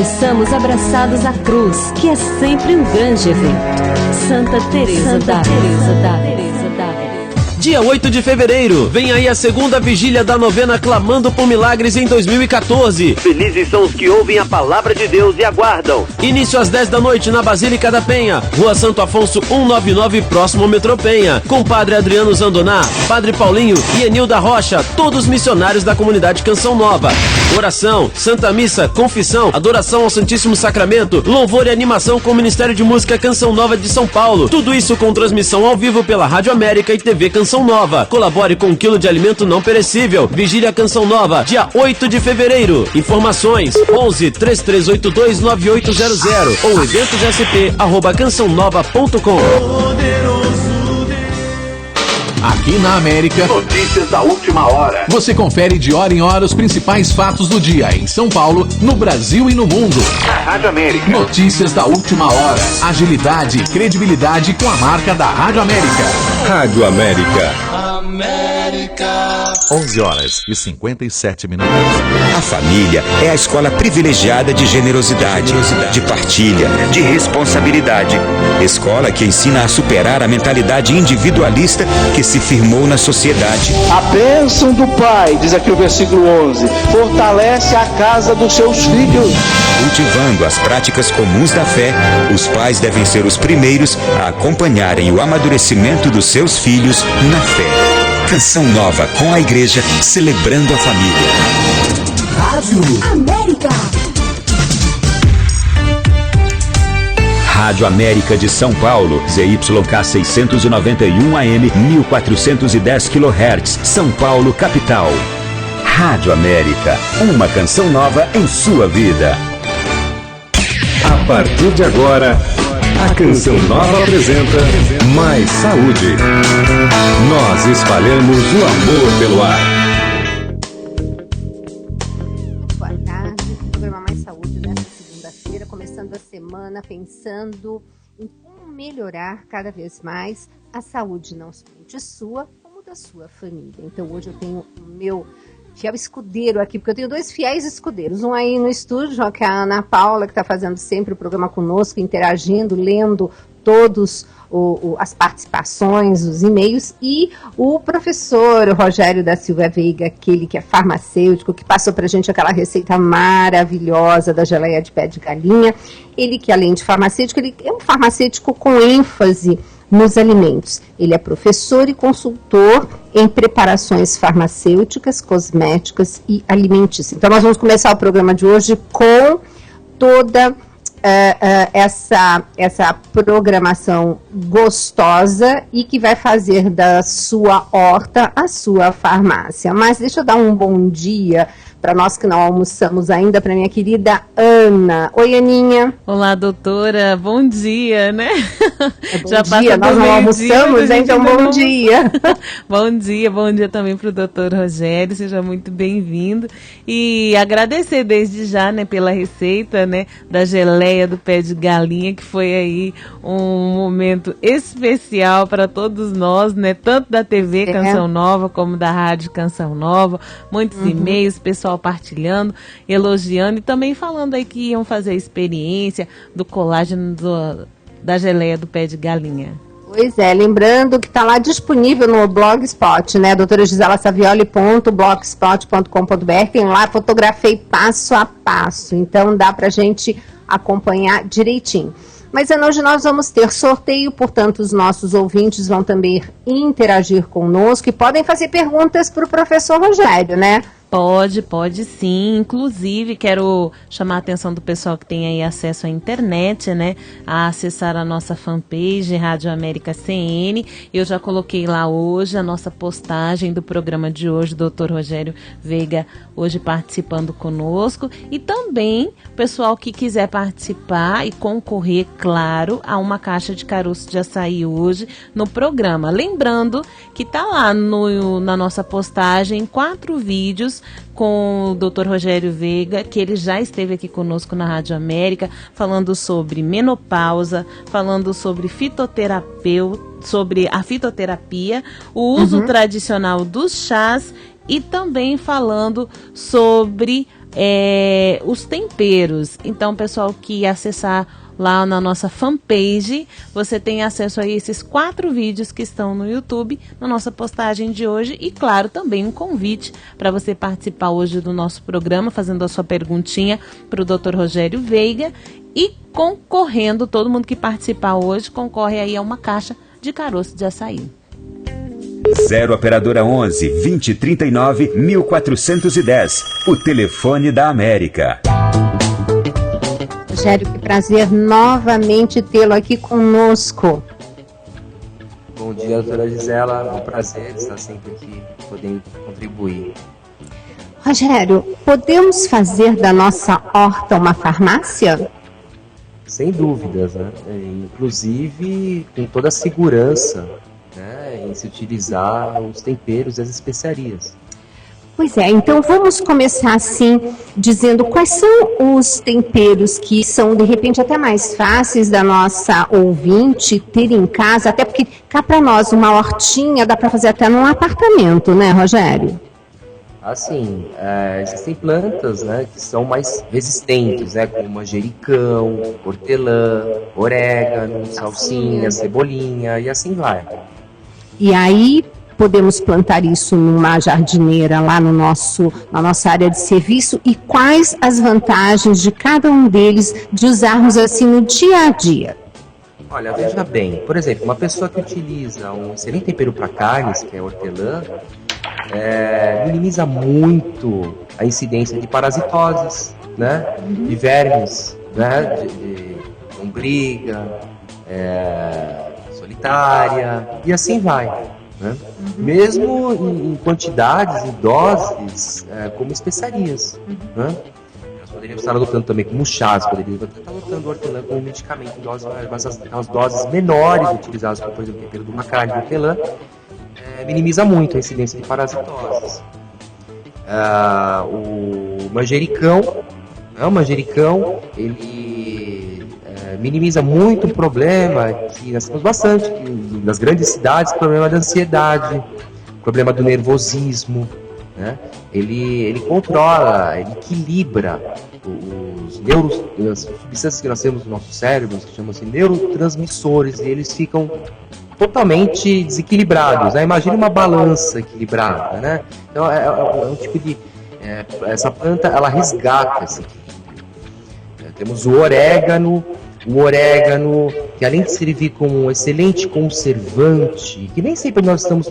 Começamos abraçados à cruz, que é sempre um grande evento. Santa Teresa d'Ávila. Dia 8 de fevereiro, vem aí a segunda vigília da novena Clamando por Milagres em 2014. Felizes são os que ouvem a palavra de Deus e aguardam. Início às 10 da noite na Basílica da Penha, Rua Santo Afonso 199, próximo ao Metrô Penha. Com Padre Adriano Zandoná, Padre Paulinho e Enilda Rocha, todos missionários da comunidade Canção Nova. Oração, Santa Missa, confissão, adoração ao Santíssimo Sacramento, louvor e animação com o Ministério de Música Canção Nova de São Paulo. Tudo isso com transmissão ao vivo pela Rádio América e TV Canção Nova. Colabore com 1 quilo de alimento não perecível. Vigília Canção Nova, dia 8 de fevereiro. Informações 11 3382 9800 ou eventossp@cançãonova.com. Aqui na América, Notícias da última hora. você confere de hora em hora os principais fatos do dia em São Paulo, no Brasil e no mundo. Na Rádio América. Notícias da última hora. Agilidade e credibilidade com a marca da Rádio América. Rádio América. 11h57. A família é a escola privilegiada de generosidade, de partilha, de responsabilidade. Escola que ensina a superar a mentalidade individualista que se firmou na sociedade. A bênção do Pai, diz aqui o versículo 11, fortalece a casa dos seus filhos. Cultivando as práticas comuns da fé, os pais devem ser os primeiros a acompanharem o amadurecimento dos seus filhos na fé. Canção Nova com a igreja, celebrando a família. Rádio América. Rádio América de São Paulo, ZYK 691 AM, 1410 kHz, São Paulo, capital. Rádio América, uma canção nova em sua vida. A partir de agora, a Canção Nova apresenta Mais Saúde. Nós espalhamos o amor pelo ar. Boa tarde, o programa Mais Saúde nesta segunda-feira, começando a semana pensando em como melhorar cada vez mais a saúde, não somente sua, como da sua família. Então hoje eu tenho o meu fiel escudeiro aqui, porque eu tenho dois fiéis escudeiros, um aí no estúdio, que é a Ana Paula, que está fazendo sempre o programa conosco, interagindo, lendo todos as participações, os e-mails, e o professor Rogério da Silva Veiga, aquele que é farmacêutico, que passou para a gente aquela receita maravilhosa da geleia de pé de galinha. Ele que, além de farmacêutico, ele é um farmacêutico com ênfase nos alimentos. Ele é professor e consultor em preparações farmacêuticas, cosméticas e alimentícias. Então nós vamos começar o programa de hoje com toda essa programação gostosa e que vai fazer da sua horta a sua farmácia. Mas deixa eu dar um bom dia para nós que não almoçamos ainda, para minha querida Ana. Oi, Aninha. Olá, doutora. Bom dia, né? Bom já dia, nós não almoçamos, então bom dia. Bom dia também para o doutor Rogério, seja muito bem-vindo. E agradecer desde já, né, pela receita, né, da geleia do pé de galinha, que foi aí um momento especial para todos nós, né, tanto da TV Canção Nova como da Rádio Canção Nova. Muitos e-mails, pessoal partilhando, elogiando e também falando aí que iam fazer a experiência do colágeno da geleia do pé de galinha. Pois é, lembrando que está lá disponível no Blogspot, né, doutoragisellasavioli.blogspot.com.br, tem lá, fotografei passo a passo, então dá pra gente acompanhar direitinho. Mas hoje nós vamos ter sorteio, portanto os nossos ouvintes vão também interagir conosco e podem fazer perguntas para o professor Rogério, né? Pode sim. Inclusive, quero chamar a atenção do pessoal que tem aí acesso à internet, né? A acessar a nossa fanpage, Rádio América CN. Eu já coloquei lá hoje a nossa postagem do programa de hoje, Dr. Rogério Veiga, hoje participando conosco. E também, pessoal que quiser participar e concorrer, claro, a uma caixa de caroço de açaí hoje no programa. Lembrando que tá lá na nossa postagem 4 vídeos com o Dr. Rogério Veiga, que ele já esteve aqui conosco na Rádio América, falando sobre menopausa, falando sobre sobre a fitoterapia, o uso tradicional dos chás e também falando sobre os temperos. Então, pessoal que acessar lá na nossa fanpage, você tem acesso a esses 4 vídeos que estão no YouTube, na nossa postagem de hoje, e claro, também um convite para você participar hoje do nosso programa, fazendo a sua perguntinha para o Dr. Rogério Veiga, e concorrendo, todo mundo que participar hoje, concorre aí a uma caixa de caroço de açaí. 0 Operadora 11 2039 1410, o telefone da América. Rogério, que prazer novamente tê-lo aqui conosco. Bom dia, doutora Gisela. É um prazer estar sempre aqui, podendo contribuir. Rogério, podemos fazer da nossa horta uma farmácia? Sem dúvidas, né? Inclusive com toda a segurança, né, em se utilizar os temperos e as especiarias. Pois é, então vamos começar assim, dizendo quais são os temperos que são, de repente, até mais fáceis da nossa ouvinte ter em casa, até porque cá para nós uma hortinha dá para fazer até num apartamento, né, Rogério? Assim, existem plantas, né, que são mais resistentes, né, como manjericão, hortelã, orégano, salsinha, cebolinha e assim vai. E aí podemos plantar isso numa jardineira lá na nossa área de serviço, e quais as vantagens de cada um deles de usarmos assim no dia a dia? Olha, veja bem, por exemplo, uma pessoa que utiliza um excelente tempero para carnes, que é hortelã, minimiza muito a incidência de parasitoses, né, de vermes, né, de lombriga, solitária, e assim vai. Né? Mesmo em quantidades e doses como especiarias. Né? Nós poderíamos estar adotando também como chás, poderíamos estar adotando hortelã como medicamento em doses, mas as doses menores utilizadas, como por exemplo o tempero de uma carne de hortelã, minimiza muito a incidência de parasitoses. O manjericão, ele minimiza muito um problema que nós temos bastante nas grandes cidades, o problema da ansiedade, o problema do nervosismo, né? Ele controla, ele equilibra as substâncias que nós temos no nosso cérebro, que chamam-se neurotransmissores, e eles ficam totalmente desequilibrados, né? Imagina uma balança equilibrada, né? Então é um tipo de essa planta, ela resgata esse equilíbrio. Temos o orégano, que além de servir como um excelente conservante, que nem sempre nós estamos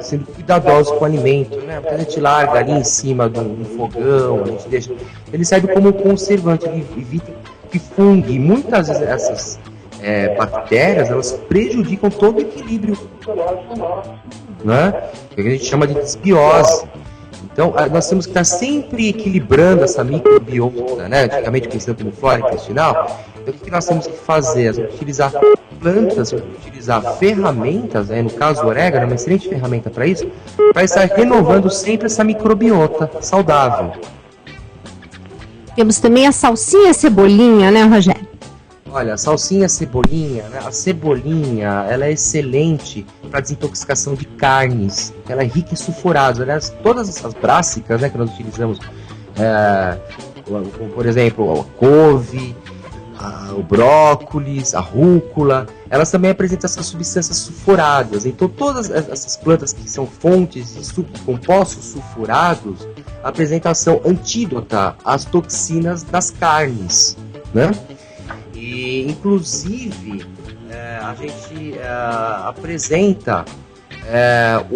sendo cuidadosos com o alimento, né? Porque a gente larga ali em cima de um fogão, a gente deixa, ele serve como um conservante, ele evita que fungue. Muitas vezes essas bactérias, elas prejudicam todo o equilíbrio, né? Que a gente chama de desbiose. Então, nós temos que estar sempre equilibrando essa microbiota, né? Antigamente conhecida como flora intestinal. Então, o que nós temos que fazer? Nós temos que utilizar plantas, utilizar ferramentas, né? No caso, o orégano é uma excelente ferramenta para isso, para estar renovando sempre essa microbiota saudável. Temos também a salsinha e a cebolinha, né, Rogério? Olha, a salsinha, a cebolinha, né? A cebolinha, ela é excelente para desintoxicação de carnes, ela é rica em sulfurados. Aliás, todas as brássicas, né, que nós utilizamos, como, por exemplo, a couve, o brócolis, a rúcula, elas também apresentam essas substâncias sulfuradas. Então, todas essas plantas que são fontes de compostos sulfurados apresentam ação antídota às toxinas das carnes, né? E, inclusive, a gente apresenta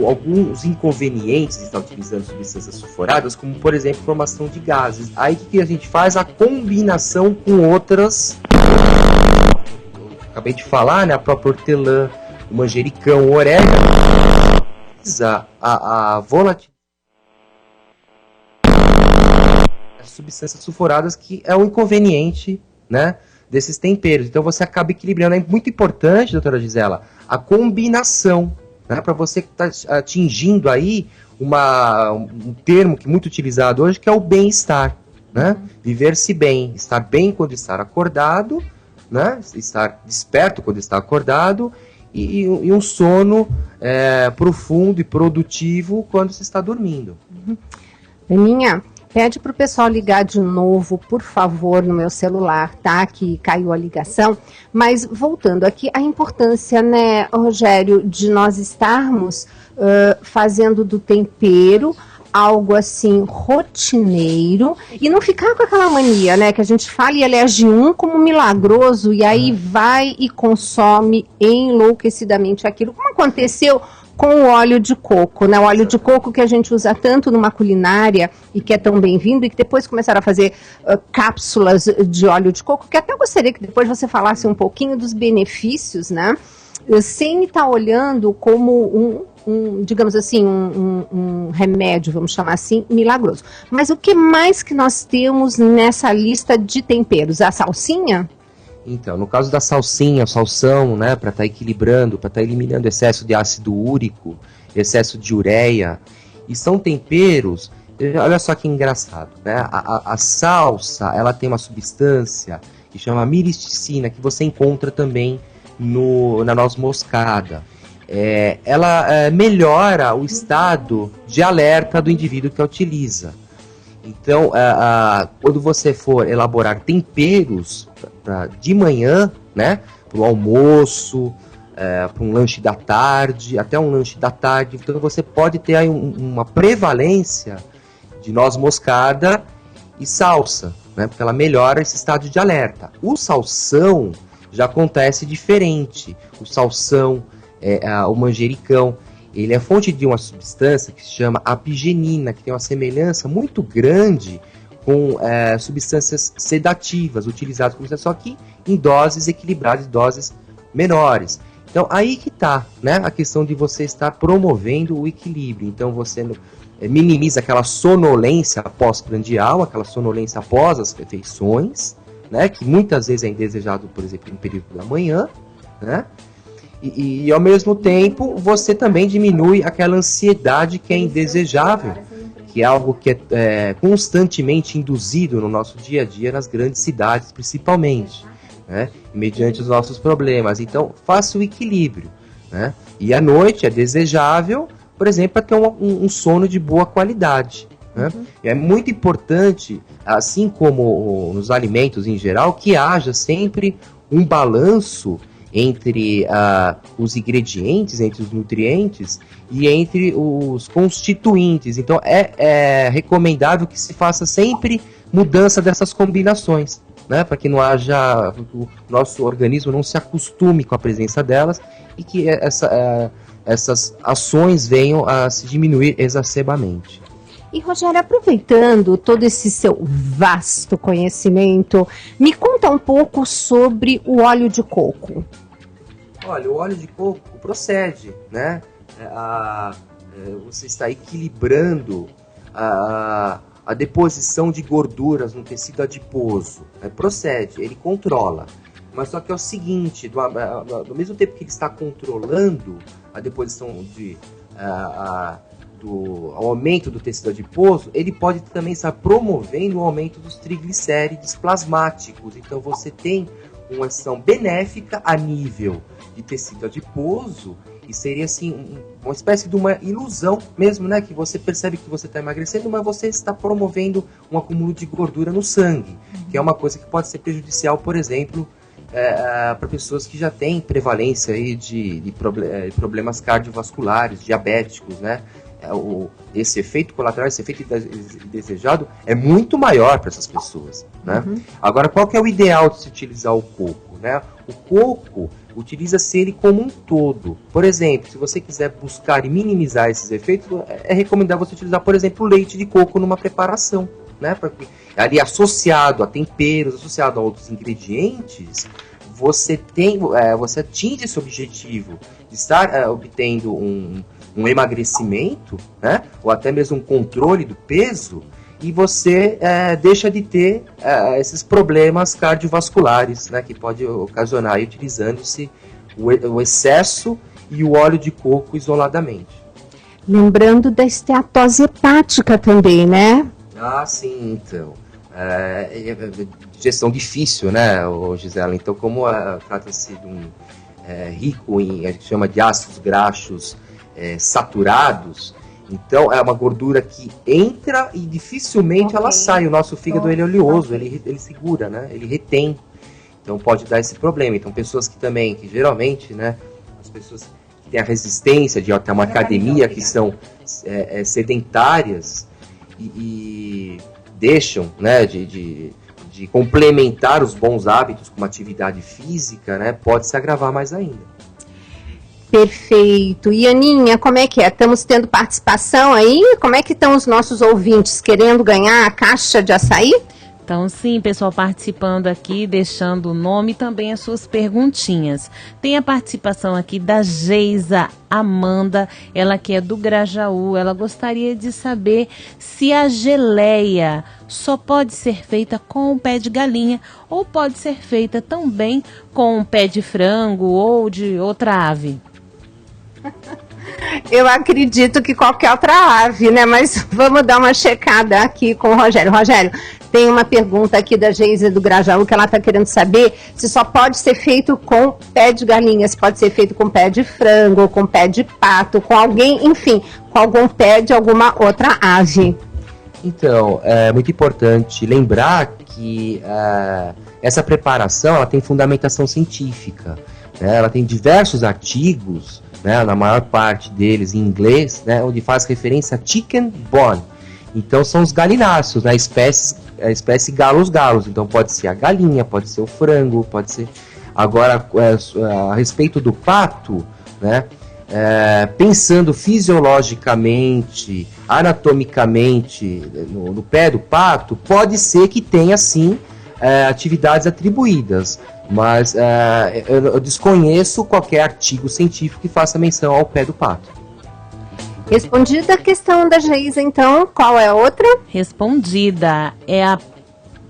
alguns inconvenientes de estar utilizando substâncias sulfuradas, como, por exemplo, formação de gases. Aí, o que a gente faz? A combinação com outras... Acabei de falar, né? A própria hortelã, o manjericão, o orégano, a volatilidade das substâncias sulfuradas, que é o inconveniente, né, desses temperos. Então você acaba equilibrando. É muito importante, doutora Gisela, a combinação, né, para você que está atingindo aí um termo que é muito utilizado hoje, que é o bem-estar, né? Viver-se bem, estar bem quando estar acordado, né? Estar desperto quando está acordado, e um sono profundo e produtivo quando se está dormindo. Aninha, Pede para o pessoal ligar de novo, por favor, no meu celular, tá? Que caiu a ligação. Mas voltando aqui, a importância, né, Rogério, de nós estarmos fazendo do tempero algo assim rotineiro e não ficar com aquela mania, né, que a gente fala e elege um como milagroso e aí vai e consome enlouquecidamente aquilo, como aconteceu com o óleo de coco, né? O óleo de coco que a gente usa tanto numa culinária e que é tão bem-vindo, e que depois começaram a fazer cápsulas de óleo de coco, que até gostaria que depois você falasse um pouquinho dos benefícios, né? Sem estar olhando como digamos assim, um remédio, vamos chamar assim, milagroso. Mas o que mais que nós temos nessa lista de temperos? A salsinha? Então, no caso da salsinha, o salsão, né, para estar equilibrando, para estar eliminando excesso de ácido úrico, excesso de ureia, e são temperos, olha só que engraçado, né, a salsa, ela tem uma substância que chama miristicina, que você encontra também na noz moscada. Ela melhora o estado de alerta do indivíduo que a utiliza. Então, quando você for elaborar temperos de manhã, né, para o almoço, para um lanche da tarde, até um lanche da tarde, então você pode ter aí uma prevalência de noz moscada e salsa, né, porque ela melhora esse estado de alerta. O salsão já acontece diferente. O salsão, o manjericão, ele é fonte de uma substância que se chama apigenina, que tem uma semelhança muito grande com substâncias sedativas utilizadas como só que em doses equilibradas, doses menores. Então aí que está, né, a questão de você estar promovendo o equilíbrio. Então você minimiza aquela sonolência pós-prandial, aquela sonolência após as refeições, né, que muitas vezes é indesejado, por exemplo, no período da manhã, né? E ao mesmo tempo, você também diminui aquela ansiedade que é indesejável, que é algo que é constantemente induzido no nosso dia a dia, nas grandes cidades principalmente, né? Mediante os nossos problemas. Então, faça o equilíbrio, né? E à noite é desejável, por exemplo, ter um sono de boa qualidade, né? É muito importante, assim como nos alimentos em geral, que haja sempre um balanço entre os ingredientes, entre os nutrientes e entre os constituintes. Então é recomendável que se faça sempre mudança dessas combinações, né, para que não haja, o nosso organismo não se acostume com a presença delas e que essas ações venham a se diminuir exacerbamente. E, Rogério, aproveitando todo esse seu vasto conhecimento, me conta um pouco sobre o óleo de coco. Olha, o óleo de coco procede, né? Você está equilibrando a deposição de gorduras no tecido adiposo. Procede, ele controla. Mas só que é o seguinte, do mesmo tempo que ele está controlando a deposição do aumento do tecido adiposo, ele pode também estar promovendo o aumento dos triglicérides plasmáticos. Então você tem uma ação benéfica a nível de tecido adiposo e seria assim uma espécie de uma ilusão mesmo, né, que você percebe que você está emagrecendo, mas você está promovendo um acúmulo de gordura no sangue, que é uma coisa que pode ser prejudicial, por exemplo, para pessoas que já têm prevalência aí de problemas cardiovasculares, diabéticos, né? Esse efeito colateral, esse efeito indesejado é muito maior para essas pessoas, né? Agora, qual que é o ideal de se utilizar o coco, né? O coco utiliza-se ele como um todo. Por exemplo, se você quiser buscar e minimizar esses efeitos, é recomendável você utilizar, por exemplo, o leite de coco numa preparação, né? Porque ali associado a temperos, associado a outros ingredientes, você atinge esse objetivo de estar obtendo um emagrecimento, né? Ou até mesmo um controle do peso, e você deixa de ter esses problemas cardiovasculares, né? Que pode ocasionar utilizando-se o excesso e o óleo de coco isoladamente. Lembrando da esteatose hepática também, né? Ah, sim, então. Digestão difícil, né, Gisela? Então, como trata-se de rico em, a gente chama de ácidos graxos saturados, Então é uma gordura que entra e dificilmente ela sai. O nosso fígado ele é oleoso, ele segura, né? Ele retém. Então pode dar esse problema. Então pessoas que geralmente, né, as pessoas que têm a resistência de ir até uma academia, que são sedentárias e deixam, né, de complementar os bons hábitos com uma atividade física, né, pode se agravar mais ainda. Perfeito. E Aninha, como é que é? Estamos tendo participação aí? Como é que estão os nossos ouvintes querendo ganhar a caixa de açaí? Então, sim, pessoal participando aqui, deixando o nome e também as suas perguntinhas. Tem a participação aqui da Geisa Amanda, ela que é do Grajaú. Ela gostaria de saber se a geleia só pode ser feita com o pé de galinha ou pode ser feita também com o pé de frango ou de outra ave. Eu acredito que qualquer outra ave, né? Mas vamos dar uma checada aqui com o Rogério. Rogério, tem uma pergunta aqui da Geisa do Grajaú que ela está querendo saber se só pode ser feito com pé de galinha, se pode ser feito com pé de frango, com pé de pato, com alguém, enfim, com algum pé de alguma outra ave. Então, é muito importante lembrar que essa preparação ela tem fundamentação científica, né? Ela tem diversos artigos, né, na maior parte deles em inglês, né, onde faz referência a chicken bone. Então são os galináceos, né, a espécie galos. Então pode ser a galinha, pode ser o frango, pode ser... Agora, a respeito do pato, né, pensando fisiologicamente, anatomicamente, no pé do pato, pode ser que tenha sim atividades atribuídas, mas eu desconheço qualquer artigo científico que faça menção ao pé do pato. Respondida a questão da Geisa, então, qual é a outra? Respondida. É a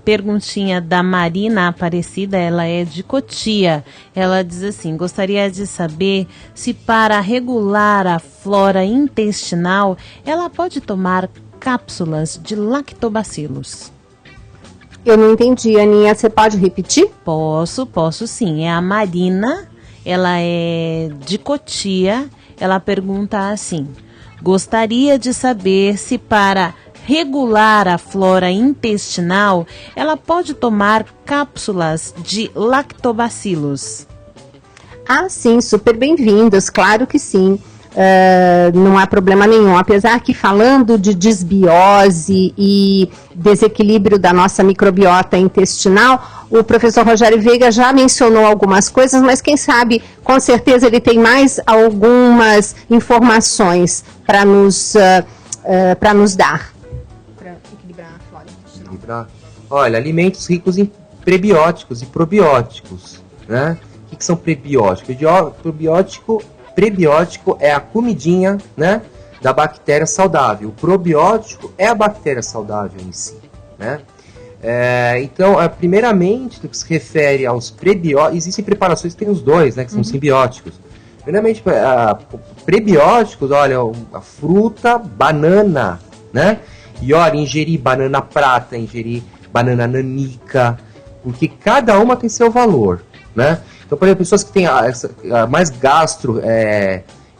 perguntinha da Marina Aparecida, ela é de Cotia. Ela diz assim, gostaria de saber se para regular a flora intestinal, ela pode tomar cápsulas de lactobacilos. Eu não entendi, Aninha, você pode repetir? Posso sim. É a Marina, ela é de Cotia, ela pergunta assim, gostaria de saber se para regular a flora intestinal, ela pode tomar cápsulas de lactobacilos. Ah, sim, super bem-vindos, claro que sim. Não há problema nenhum, apesar que falando de desbiose e desequilíbrio da nossa microbiota intestinal, o professor Rogério Veiga já mencionou algumas coisas, mas quem sabe, com certeza ele tem mais algumas informações para nos dar. Para equilibrar a flora intestinal. Olha, alimentos ricos em prebióticos e probióticos, né? O que são prebióticos? Prebiótico é a comidinha, né, da bactéria saudável. O probiótico é a bactéria saudável em si, né? Então, primeiramente, no que se refere aos prebióticos, existem preparações que tem os dois, né, que são simbióticos. Primeiramente, prebióticos, olha, a fruta, banana, né? E olha, ingerir banana prata, ingerir banana nanica, porque cada uma tem seu valor, né? Então, por exemplo, pessoas que têm mais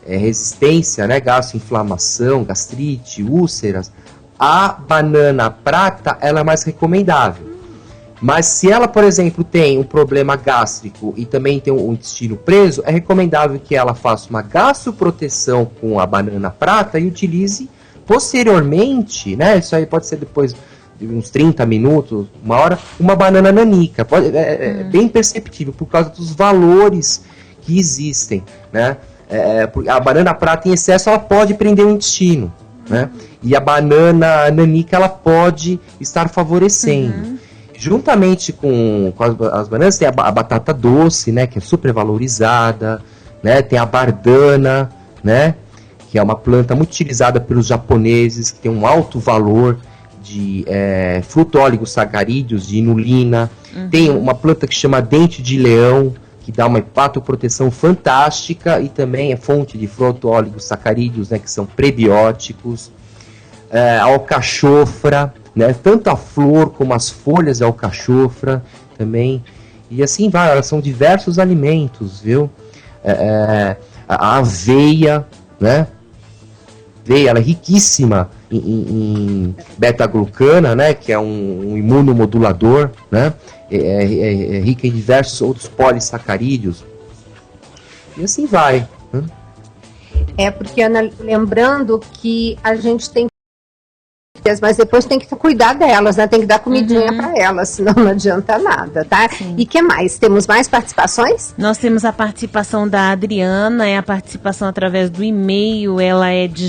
resistência, né, gastroinflamação, gastrite, úlceras, a banana prata ela é mais recomendável. Mas se ela, por exemplo, tem um problema gástrico e também tem um intestino preso, é recomendável que ela faça uma gastroproteção com a banana prata e utilize posteriormente, né, isso aí pode ser depois de uns 30 minutos, uma hora, uma banana nanica. É bem perceptível por causa dos valores que existem, né? A banana prata em excesso ela pode prender o intestino, né? E a banana nanica ela pode estar favorecendo. Juntamente com as bananas tem a batata doce, né? Que é super valorizada, né? Tem a bardana, né? Que é uma planta muito utilizada pelos japoneses, que tem um alto valor de frutóligosacarídeos, de inulina. Tem uma planta que chama dente de leão, que dá uma hepatoproteção fantástica e também é fonte de frutóligosacarídeos, né, que são prebióticos. A alcachofra, né, tanto a flor como as folhas de alcachofra também. E assim vai, são diversos alimentos, viu? A aveia, né? veia, ela é riquíssima em beta-glucana, né, que é um imunomodulador, né, é rica em diversos outros polissacarídeos, e assim vai. Né? Porque, Ana, lembrando que a gente tem mas depois tem que cuidar delas, né? Tem que dar comidinha para elas, senão não adianta nada, tá? Sim. E que mais? Temos mais participações? Nós temos a participação da Adriana, é a participação através do e-mail, ela é de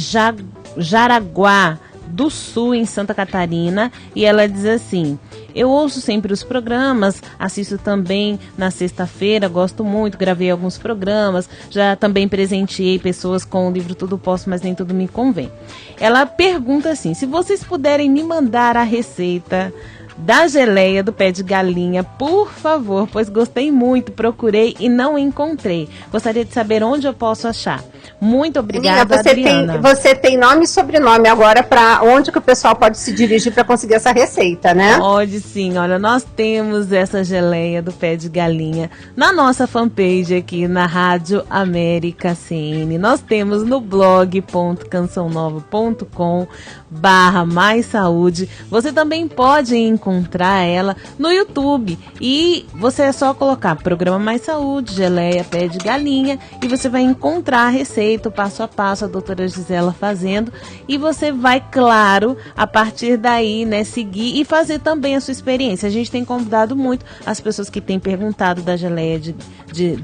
Jaraguá do Sul, em Santa Catarina, e ela diz assim: eu ouço sempre os programas, assisto também na sexta-feira, gosto muito, gravei alguns programas, já também presenteei pessoas com o livro Tudo Posso, mas nem tudo me convém. Ela pergunta assim: se vocês puderem me mandar a receita da geleia do pé de galinha, por favor, pois gostei muito, procurei e não encontrei. Gostaria de saber onde eu posso achar. Muito obrigada, Adriana. Você tem nome e sobrenome agora para onde que o pessoal pode se dirigir para conseguir essa receita, né? Pode sim, olha, nós temos essa geleia do pé de galinha na nossa fanpage aqui na Rádio América CN. Nós temos no blog.cançãonova.com/mais saúde. Você também pode encontrar ela no YouTube e você é só colocar Programa Mais Saúde, geleia pé de galinha, e você vai encontrar a receita, o passo a passo, a doutora Gisela fazendo, e você vai, claro, a partir daí, né, seguir e fazer também a sua experiência. A gente tem convidado muito as pessoas que têm perguntado da geleia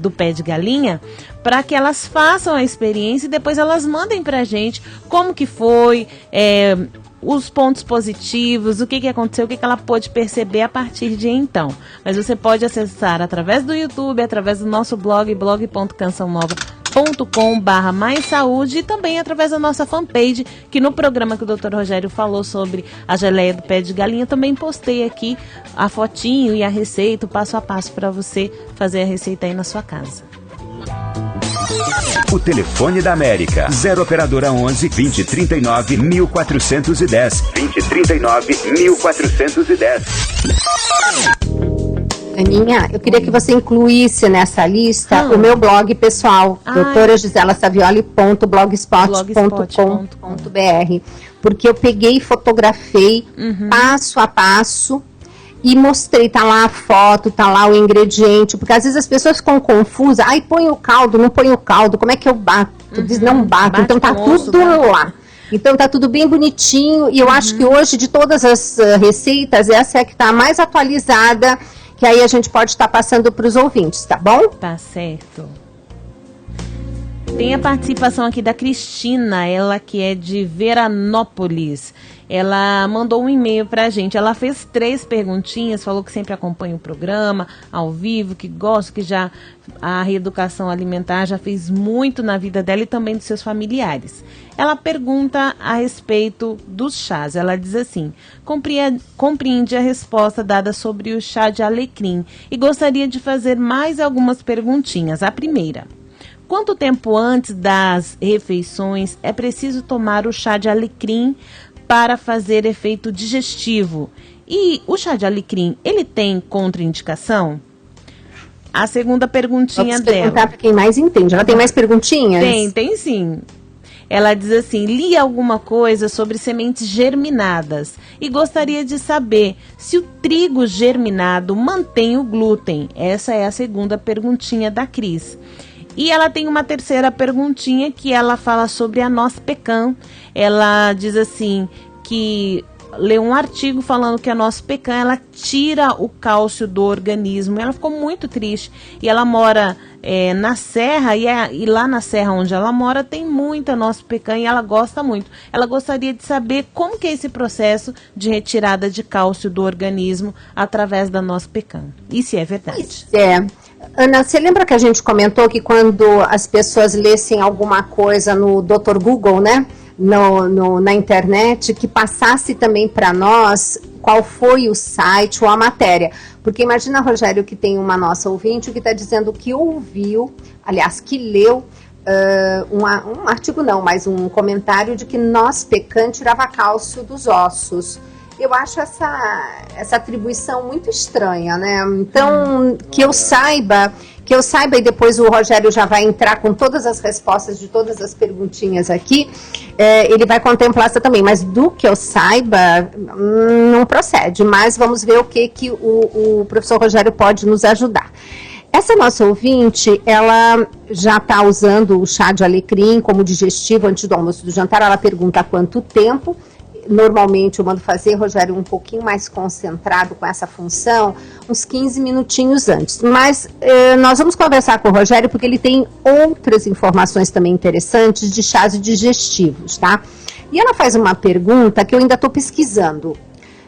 do pé de galinha, para que elas façam a experiência e depois elas mandem pra gente como que foi, os pontos positivos, o que aconteceu, o que ela pôde perceber a partir de então. Mas você pode acessar através do YouTube, através do nosso blog, blog.cançãonova.com/mais saúde, e também através da nossa fanpage, que no programa que o Dr. Rogério falou sobre a geleia do pé de galinha, também postei aqui a fotinho e a receita, o passo a passo para você fazer a receita aí na sua casa. O telefone da América, 0 operadora 11 2039 1410. 2039 1410. Aninha, eu queria que você incluísse nessa lista o meu blog pessoal, doutoragiselasavioli.blogspot.com.br, porque eu peguei e fotografei passo a passo e mostrei, tá lá a foto, tá lá o ingrediente, porque às vezes as pessoas ficam confusas, põe o caldo, não põe o caldo, como é que eu bato? Diz, não bato, então tá tudo lá. Então tá tudo bem bonitinho, e eu acho que hoje, de todas as receitas, essa é a que tá mais atualizada, que aí a gente pode estar passando para os ouvintes, tá bom? Tá certo. Tem a participação aqui da Cristina, ela que é de Veranópolis. Ela mandou um e-mail pra gente. Ela fez 3 perguntinhas, falou que sempre acompanha o programa ao vivo, que gosta, que já a reeducação alimentar já fez muito na vida dela e também dos seus familiares. Ela pergunta a respeito dos chás. Ela diz assim: compreende a resposta dada sobre o chá de alecrim e gostaria de fazer mais algumas perguntinhas. A primeira: quanto tempo antes das refeições é preciso tomar o chá de alecrim para fazer efeito digestivo? E o chá de alecrim, ele tem contraindicação? A segunda perguntinha dela. Vou perguntar para quem mais entende. Ela tem mais perguntinhas? Tem sim. Ela diz assim: li alguma coisa sobre sementes germinadas e gostaria de saber se o trigo germinado mantém o glúten. Essa é a segunda perguntinha da Cris. E ela tem uma terceira perguntinha que ela fala sobre a noz pecan. Ela diz assim que leu um artigo falando que a noz pecan, ela tira o cálcio do organismo. Ela ficou muito triste e ela mora na serra e lá na serra onde ela mora tem muita noz pecan e ela gosta muito. Ela gostaria de saber como que é esse processo de retirada de cálcio do organismo através da noz pecan. E se é verdade? Ana, você lembra que a gente comentou que quando as pessoas lessem alguma coisa no Dr. Google, né, na internet, que passasse também para nós qual foi o site ou a matéria? Porque imagina, Rogério, que tem uma nossa ouvinte que está dizendo que ouviu, aliás, que leu um artigo não, mas um comentário de que noz pecan tirava cálcio dos ossos. Eu acho essa atribuição muito estranha, né? Então, que eu saiba Que eu saiba, e depois o Rogério já vai entrar com todas as respostas de todas as perguntinhas aqui, ele vai contemplar essa também, mas do que eu saiba, não procede, mas vamos ver o que o professor Rogério pode nos ajudar. Essa nossa ouvinte, ela já está usando o chá de alecrim como digestivo antes do almoço e do jantar. Ela pergunta há quanto tempo. Normalmente eu mando fazer, Rogério, um pouquinho mais concentrado com essa função, uns 15 minutinhos antes. Mas nós vamos conversar com o Rogério porque ele tem outras informações também interessantes de chás digestivos, tá? E ela faz uma pergunta que eu ainda estou pesquisando,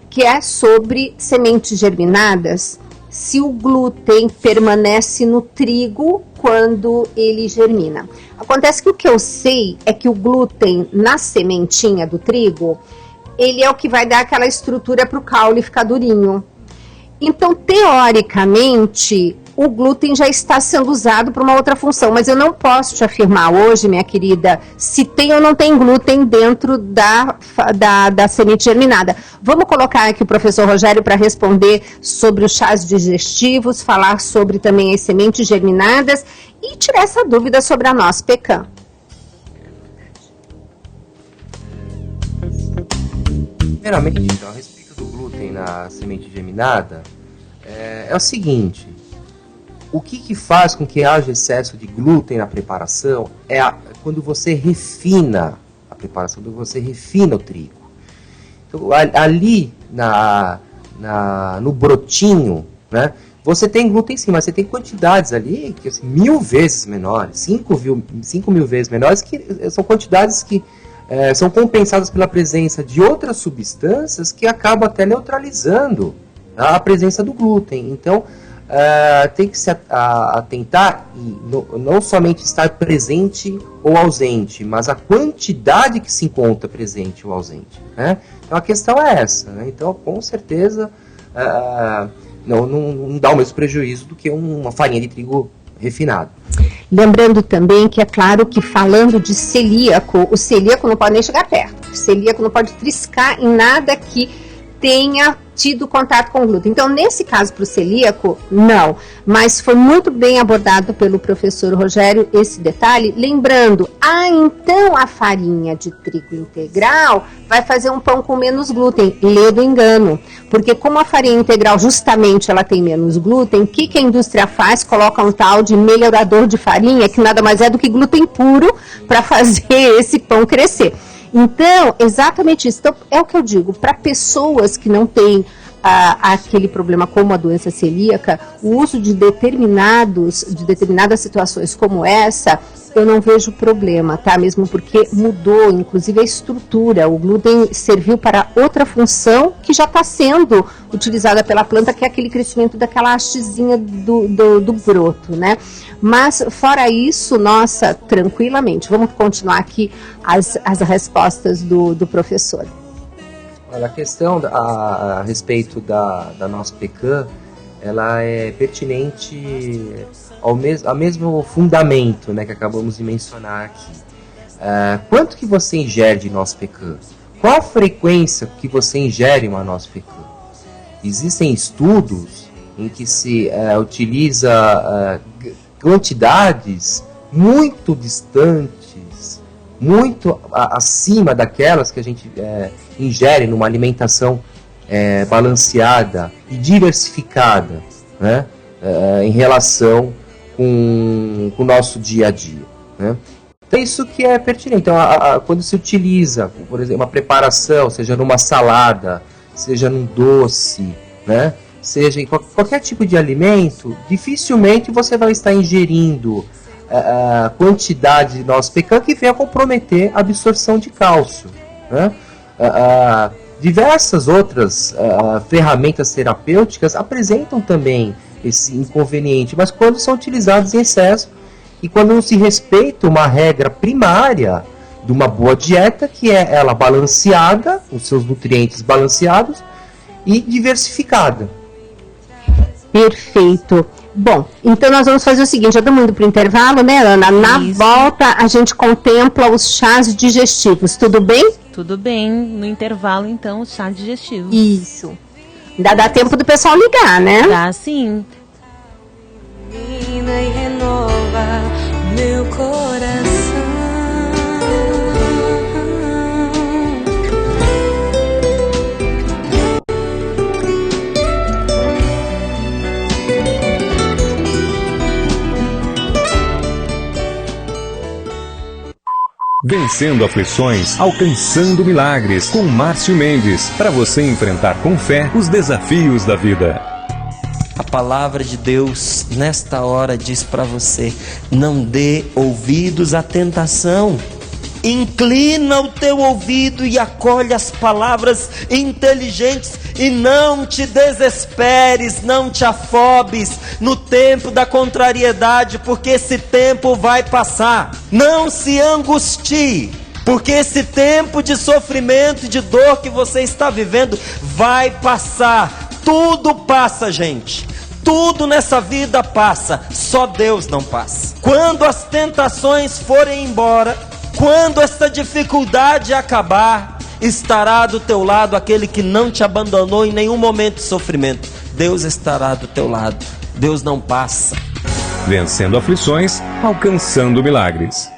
que é sobre sementes germinadas. Se o glúten permanece no trigo quando ele germina. Acontece que o que eu sei é que o glúten na sementinha do trigo, ele é o que vai dar aquela estrutura para o caule ficar durinho. Então, teoricamente, o glúten já está sendo usado para uma outra função, mas eu não posso te afirmar hoje, minha querida, se tem ou não tem glúten dentro da semente germinada. Vamos colocar aqui o professor Rogério para responder sobre os chás digestivos, falar sobre também as sementes germinadas e tirar essa dúvida sobre a nossa pecan. Primeiramente, então, a respeito do glúten na semente germinada, é o seguinte: o que faz com que haja excesso de glúten na preparação é quando você refina a preparação, quando você refina o trigo. Então, ali no brotinho, né, você tem glúten sim, mas você tem quantidades ali que assim, 1000 vezes menores, 5 mil vezes menores, que são quantidades que são compensadas pela presença de outras substâncias que acabam até neutralizando a presença do glúten. Então, tem que se atentar e não somente estar presente ou ausente, mas a quantidade que se encontra presente ou ausente, né? Então a questão é essa, né? Então, com certeza, não dá o mesmo prejuízo do que uma farinha de trigo refinado. Lembrando também que é claro que falando de celíaco, o celíaco não pode nem chegar perto, o celíaco não pode triscar em nada que tenha tido contato com o glúten. Então, nesse caso, para o celíaco, não. Mas foi muito bem abordado pelo professor Rogério esse detalhe. Lembrando, então a farinha de trigo integral vai fazer um pão com menos glúten. Lê do engano. Porque como a farinha integral, justamente, ela tem menos glúten, o que a indústria faz? Coloca um tal de melhorador de farinha, que nada mais é do que glúten puro, para fazer esse pão crescer. Então, exatamente isso. Então, é o que eu digo, para pessoas que não têm aquele problema como a doença celíaca, o uso de determinadas situações como essa, eu não vejo problema, tá? Mesmo porque mudou, inclusive, a estrutura. O glúten serviu para outra função que já está sendo utilizada pela planta, que é aquele crescimento daquela hastezinha do broto, né? Mas, fora isso, nossa, tranquilamente. Vamos continuar aqui as respostas do professor. Olha, a questão a respeito da nossa pecan, ela é pertinente ao mesmo fundamento, né, que acabamos de mencionar aqui. Quanto que você ingere de nosso pecan? Qual a frequência que você ingere uma nossa pecan? Existem estudos em que se utiliza quantidades muito distantes, muito acima daquelas que a gente ingere numa alimentação balanceada e diversificada, né, em relação com o nosso dia a dia, né? Então isso que é pertinente. Então, quando se utiliza, por exemplo, uma preparação, seja numa salada, seja num doce, né, seja em qualquer tipo de alimento, dificilmente você vai estar ingerindo a quantidade de nosso pecan que venha comprometer a absorção de cálcio, né? Diversas outras ferramentas terapêuticas apresentam também esse inconveniente, mas quando são utilizadas em excesso e quando não se respeita uma regra primária de uma boa dieta, que é ela balanceada, os seus nutrientes balanceados e diversificada. Perfeito. Bom, então nós vamos fazer o seguinte, já estamos indo para o intervalo, né, Ana? Na volta a gente contempla os chás digestivos, tudo bem? Tudo bem, no intervalo então, o chá digestivo. Isso. Ainda dá tempo do pessoal ligar, né? Dá sim. Menina, meu coração. Vencendo aflições, alcançando milagres, com Márcio Mendes, para você enfrentar com fé os desafios da vida. A palavra de Deus nesta hora diz para você: não dê ouvidos à tentação. Inclina o teu ouvido e acolhe as palavras inteligentes e não te desesperes, não te afobes no tempo da contrariedade, porque esse tempo vai passar. Não se angustie, porque esse tempo de sofrimento e de dor que você está vivendo vai passar. Tudo passa, gente. Tudo nessa vida passa, só Deus não passa. Quando as tentações forem embora, quando essa dificuldade acabar, estará do teu lado aquele que não te abandonou em nenhum momento de sofrimento. Deus estará do teu lado. Deus não passa. Vencendo aflições, alcançando milagres.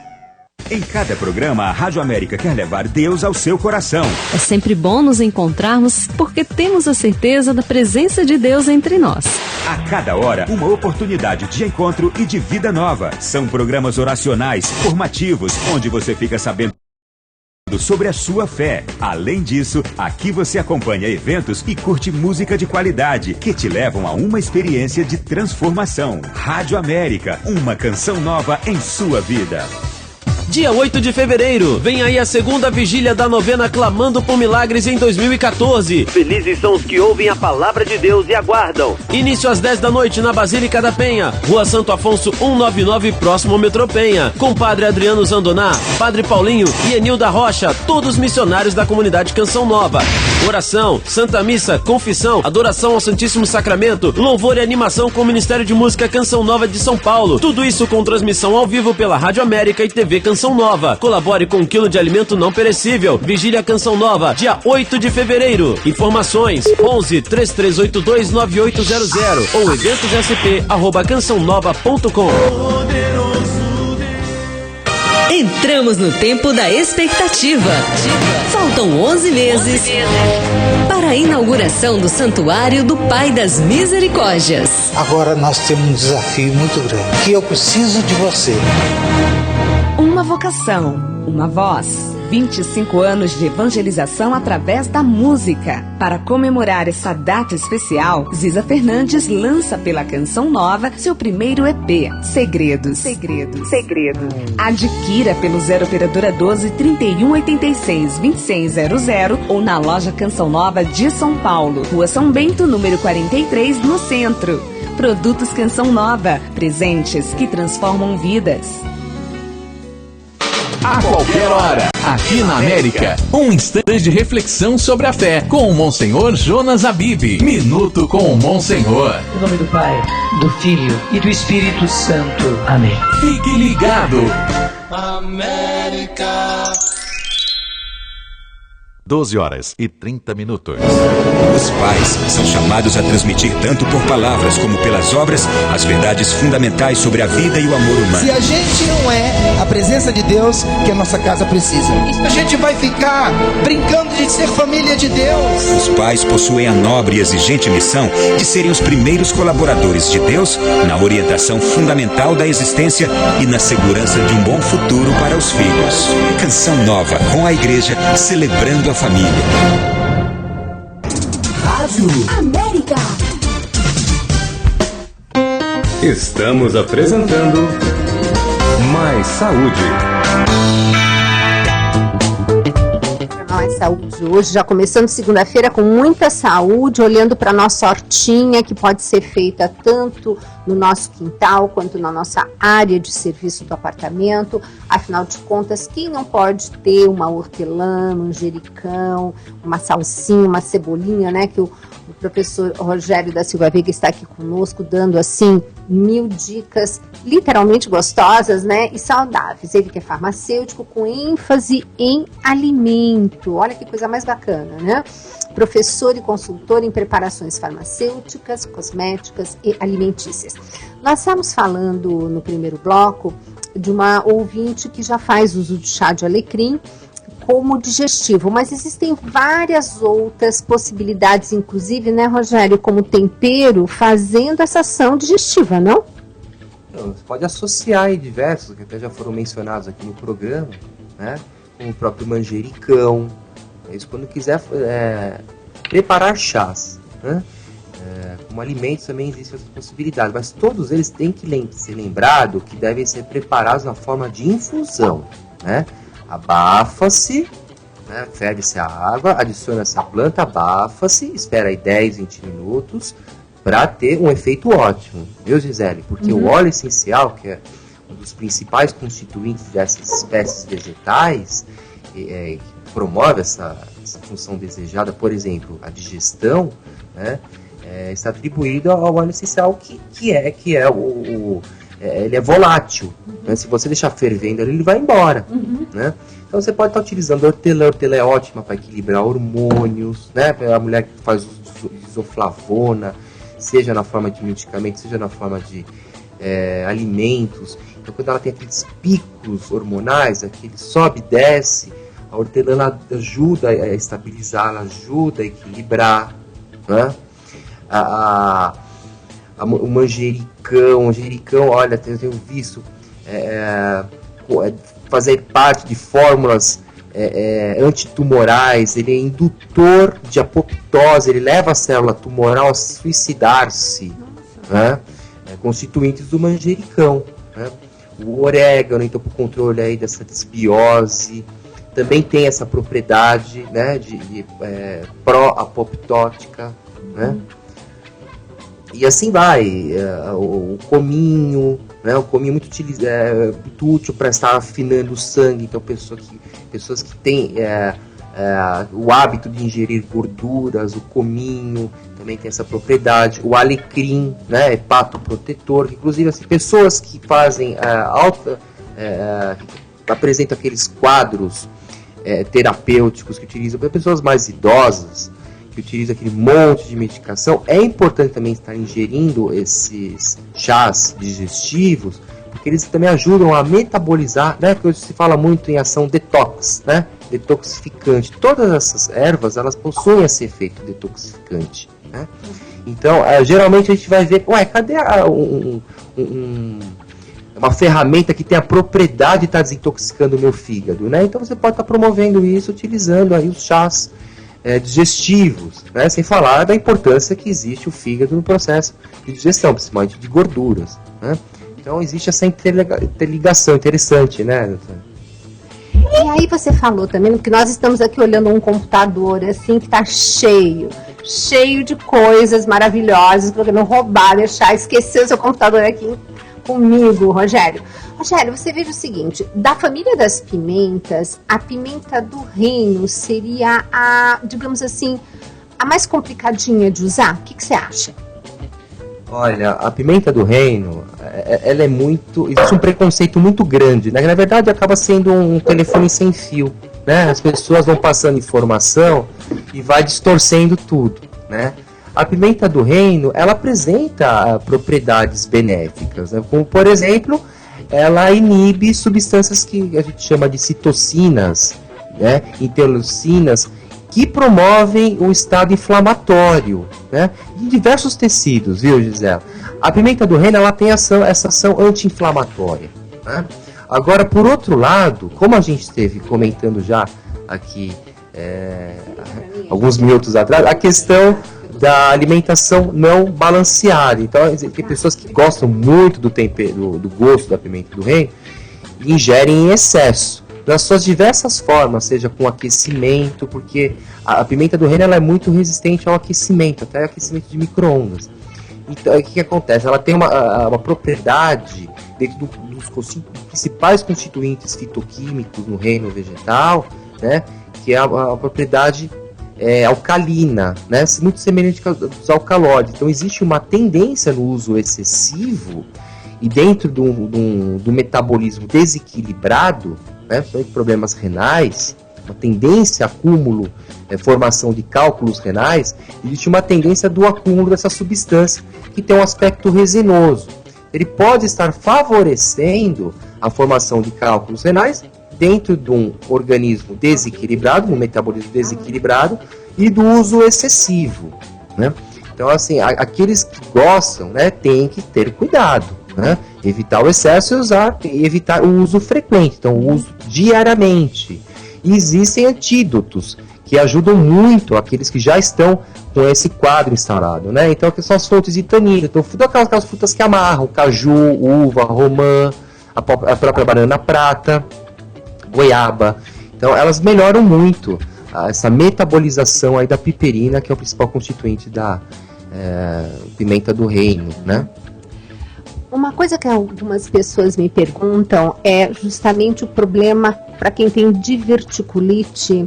Em cada programa, a Rádio América quer levar Deus ao seu coração. É sempre bom nos encontrarmos porque temos a certeza da presença de Deus entre nós. A cada hora, uma oportunidade de encontro e de vida nova. São programas oracionais, formativos, onde você fica sabendo sobre a sua fé. Além disso, aqui você acompanha eventos e curte música de qualidade que te levam a uma experiência de transformação. Rádio América, uma canção nova em sua vida. Dia 8 de fevereiro, vem aí a segunda vigília da novena Clamando por Milagres em 2014. Felizes são os que ouvem a palavra de Deus e aguardam. Início às 10 da noite na Basílica da Penha, Rua Santo Afonso 199, próximo ao Metrô Penha. Com Padre Adriano Zandoná, Padre Paulinho e Enil da Rocha, todos missionários da comunidade Canção Nova. Oração, Santa Missa, confissão, adoração ao Santíssimo Sacramento, louvor e animação com o Ministério de Música Canção Nova de São Paulo. Tudo isso com transmissão ao vivo pela Rádio América e TV Canção Nova. Colabore com 1 quilo de alimento não perecível. Vigília Canção Nova, dia 8 de fevereiro. Informações 11 3382 9800 ou eventossp@cançãonova.com. Entramos no tempo da expectativa. Faltam 11 meses para a inauguração do Santuário do Pai das Misericórdias. Agora nós temos um desafio muito grande, que eu preciso de você. Uma vocação, uma voz. 25 anos de evangelização através da música. Para comemorar essa data especial, Ziza Fernandes lança pela Canção Nova seu primeiro EP, Segredos. Adquira pelo 0 Operadora 12 3186 2600 ou na loja Canção Nova de São Paulo, Rua São Bento, número 43, no centro. Produtos Canção Nova, presentes que transformam vidas. A qualquer hora, aqui na América, um instante de reflexão sobre a fé com o Monsenhor Jonas Habib. Minuto com o Monsenhor. Em nome do Pai, do Filho e do Espírito Santo. Amém. Fique ligado. América. 12h30. Os pais são chamados a transmitir tanto por palavras como pelas obras as verdades fundamentais sobre a vida e o amor humano. Se a gente não é a presença de Deus que a nossa casa precisa, a gente vai ficar brincando de ser família de Deus. Os pais possuem a nobre e exigente missão de serem os primeiros colaboradores de Deus na orientação fundamental da existência e na segurança de um bom futuro para os filhos. Canção Nova, com a igreja celebrando a família. Rádio América. Estamos apresentando Mais Saúde. Mais Saúde hoje, já começando segunda-feira com muita saúde, olhando para nossa hortinha, que pode ser feita tanto no nosso quintal quanto na nossa área de serviço do apartamento. Afinal de contas, quem não pode ter uma hortelã, manjericão, uma salsinha, uma cebolinha, né? Que o professor Rogério da Silva Veiga está aqui conosco, dando assim 1000 dicas literalmente gostosas, né? E saudáveis. Ele que é farmacêutico com ênfase em alimento. Olha que coisa mais bacana, né? Professor e consultor em preparações farmacêuticas, cosméticas e alimentícias. Nós estamos falando no primeiro bloco de uma ouvinte que já faz uso de chá de alecrim como digestivo, mas existem várias outras possibilidades, inclusive, né, Rogério, como tempero, fazendo essa ação digestiva, não? Então, você pode associar aí diversos, que até já foram mencionados aqui no programa, né, como o próprio manjericão. Isso quando quiser preparar chás, né? Como alimentos também existem outras possibilidades, mas todos eles têm que ser lembrado que devem ser preparados na forma de infusão, né? Abafa-se, né? Ferve-se a água, adiciona-se a planta, abafa-se, espera aí 10, 20 minutos para ter um efeito ótimo, viu, Gisele? Porque o óleo essencial, que é um dos principais constituintes dessas espécies vegetais, que promove essa função desejada, por exemplo, a digestão, né? Está atribuído ao óleo essencial ele é volátil, né? Se você deixar fervendo ele vai embora, né? Então você pode estar utilizando hortelã. A hortelã é ótima para equilibrar hormônios, né? A mulher que faz uso de isoflavona, seja na forma de medicamento, seja na forma de alimentos. Então quando ela tem aqueles picos hormonais, aquele sobe e desce, a hortelã ela ajuda a estabilizar, ela ajuda a equilibrar, né? O manjericão, olha, eu tenho visto fazer parte de fórmulas antitumorais, ele é indutor de apoptose, ele leva a célula tumoral a suicidar-se, né? Constituintes do manjericão, né? O orégano, então, para o controle aí dessa desbiose, também tem essa propriedade, né, de pró-apoptótica, né? E assim vai, o cominho, né? O cominho é muito útil para estar afinando o sangue. Então pessoas que têm o hábito de ingerir gorduras, o cominho também tem essa propriedade. O alecrim, né? Hepatoprotetor, inclusive assim, pessoas que fazem apresentam aqueles quadros terapêuticos que utilizam para pessoas mais idosas, que utiliza aquele monte de medicação, é importante também estar ingerindo esses chás digestivos, porque eles também ajudam a metabolizar, né? Que hoje se fala muito em ação detox, né? Detoxificante. Todas essas ervas, elas possuem esse efeito detoxificante, né? Então, geralmente a gente vai ver, cadê uma ferramenta que tem a propriedade de estar desintoxicando o meu fígado, né? Então você pode estar promovendo isso utilizando aí os chás digestivos, né? Sem falar da importância que existe o fígado no processo de digestão, principalmente de gorduras, né? Então existe essa interligação interessante, né? E aí você falou também que nós estamos aqui olhando um computador assim que está cheio de coisas maravilhosas, para não roubar, deixar, esquecer o seu computador aqui comigo, Rogério. Rogério, você veja o seguinte, da família das pimentas, a pimenta do reino seria digamos assim, a mais complicadinha de usar? O que você acha? Olha, a pimenta do reino, ela é existe um preconceito muito grande, né? Na verdade acaba sendo um telefone sem fio, né? As pessoas vão passando informação e vai distorcendo tudo, né? A pimenta do reino, ela apresenta propriedades benéficas, né? Como, por exemplo, ela inibe substâncias que a gente chama de citocinas, né? Interleucinas, que promovem o estado inflamatório, né? De diversos tecidos, viu, Gisela? A pimenta do reino, ela tem essa ação anti-inflamatória, né? Agora, por outro lado, como a gente esteve comentando já aqui alguns minutos atrás, a questão da alimentação não balanceada. Então, tem pessoas que gostam muito do tempero, do gosto da pimenta do reino, e ingerem em excesso, nas suas diversas formas, seja com aquecimento, porque a pimenta do reino ela é muito resistente ao aquecimento, até aquecimento de micro-ondas. Então, o que acontece? Ela tem uma propriedade dentro dos principais constituintes fitoquímicos no reino vegetal, né, que é a propriedade alcalina, né, muito semelhante aos alcaloides. Então existe uma tendência no uso excessivo e dentro do metabolismo desequilibrado, né, problemas renais, uma tendência a acúmulo, formação de cálculos renais, existe uma tendência do acúmulo dessa substância que tem um aspecto resinoso. Ele pode estar favorecendo a formação de cálculos renais dentro de um organismo desequilibrado, um metabolismo desequilibrado e do uso excessivo, né? Então, assim, aqueles que gostam, né, têm que ter cuidado, né? Evitar o excesso e evitar o uso frequente, então o uso diariamente. E existem antídotos que ajudam muito aqueles que já estão com esse quadro instalado, né? Então, que são as fontes de tanino, então aquelas frutas que amarram, caju, uva, romã, a própria banana prata, goiaba. Então, elas melhoram muito essa metabolização aí da piperina, que é o principal constituinte da pimenta do reino, né? Uma coisa que algumas pessoas me perguntam é justamente o problema para quem tem diverticulite,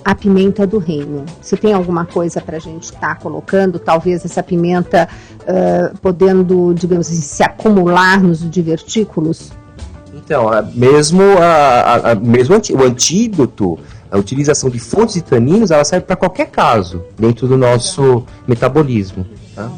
a pimenta do reino. Você tem alguma coisa para a gente estar colocando? Talvez essa pimenta podendo, digamos assim, se acumular nos divertículos? Então, mesmo o antídoto, a utilização de fontes de taninos, ela serve para qualquer caso dentro do nosso metabolismo. Tá?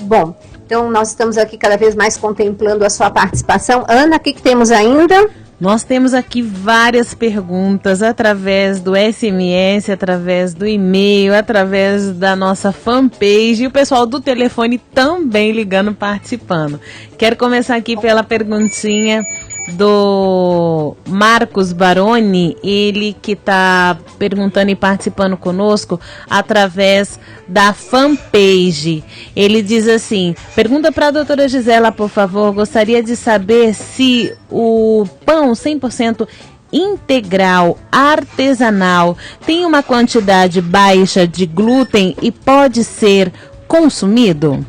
Bom, então nós estamos aqui cada vez mais contemplando a sua participação. Ana, o que temos ainda? Nós temos aqui várias perguntas através do SMS, através do e-mail, através da nossa fanpage e o pessoal do telefone também ligando, participando. Quero começar aqui pela perguntinha do Marcos Baroni, ele que está perguntando e participando conosco através da fanpage. Ele diz assim: pergunta para a doutora Gisela, por favor, gostaria de saber se o pão 100% integral, artesanal, tem uma quantidade baixa de glúten e pode ser consumido?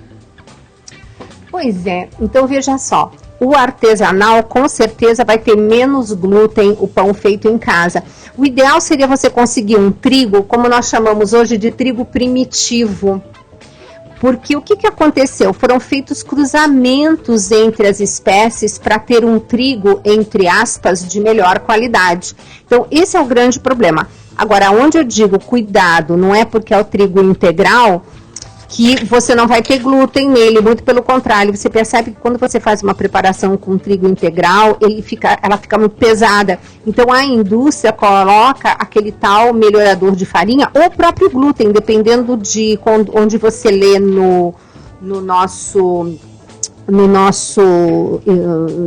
Pois é, então veja só. O artesanal com certeza vai ter menos glúten, o pão feito em casa. O ideal seria você conseguir um trigo, como nós chamamos hoje de trigo primitivo. Porque o que aconteceu? Foram feitos cruzamentos entre as espécies para ter um trigo, entre aspas, de melhor qualidade. Então, esse é o grande problema. Agora, onde eu digo cuidado, não é porque é o trigo integral que você não vai ter glúten nele, muito pelo contrário, você percebe que quando você faz uma preparação com trigo integral, ela fica muito pesada. Então a indústria coloca aquele tal melhorador de farinha ou próprio glúten, dependendo de onde você lê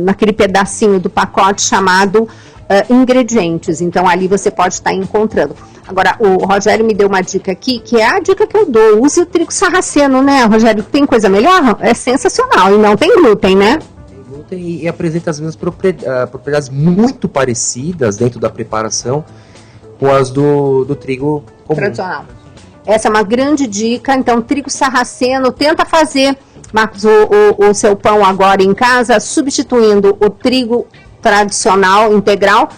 naquele pedacinho do pacote chamado ingredientes. Então ali você pode estar encontrando. Agora, o Rogério me deu uma dica aqui, que é a dica que eu dou. Use o trigo sarraceno, né, Rogério? Tem coisa melhor? É sensacional. E não tem glúten, né? Tem glúten e apresenta as mesmas propriedades muito parecidas dentro da preparação com as do trigo comum. Tradicional. Essa é uma grande dica. Então, trigo sarraceno, tenta fazer, Marcos, o seu pão agora em casa, substituindo o trigo tradicional, integral,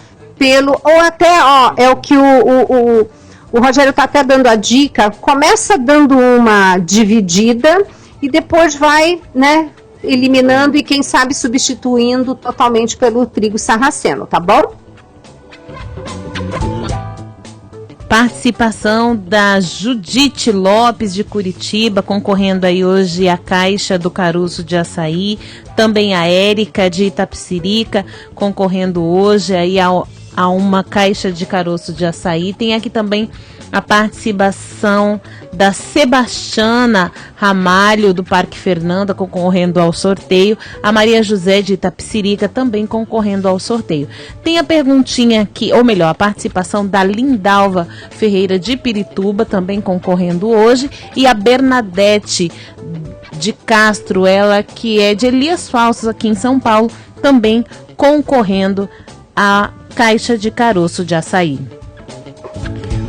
ou até, é o que o Rogério está até dando a dica, começa dando uma dividida e depois vai, né, eliminando e quem sabe substituindo totalmente pelo trigo sarraceno, tá bom? Participação da Judite Lopes de Curitiba, concorrendo aí hoje à caixa do caroço de açaí, também a Érica de Itapecerica, concorrendo hoje aí a uma caixa de caroço de açaí. Tem aqui também a participação da Sebastiana Ramalho, do Parque Fernanda, concorrendo ao sorteio. A Maria José de Itapecerica também concorrendo ao sorteio. Tem a perguntinha aqui, ou melhor, a participação da Lindalva Ferreira de Pirituba, também concorrendo hoje. E a Bernadette de Castro, ela que é de Elias Falsos, aqui em São Paulo, também concorrendo à caixa de caroço de açaí.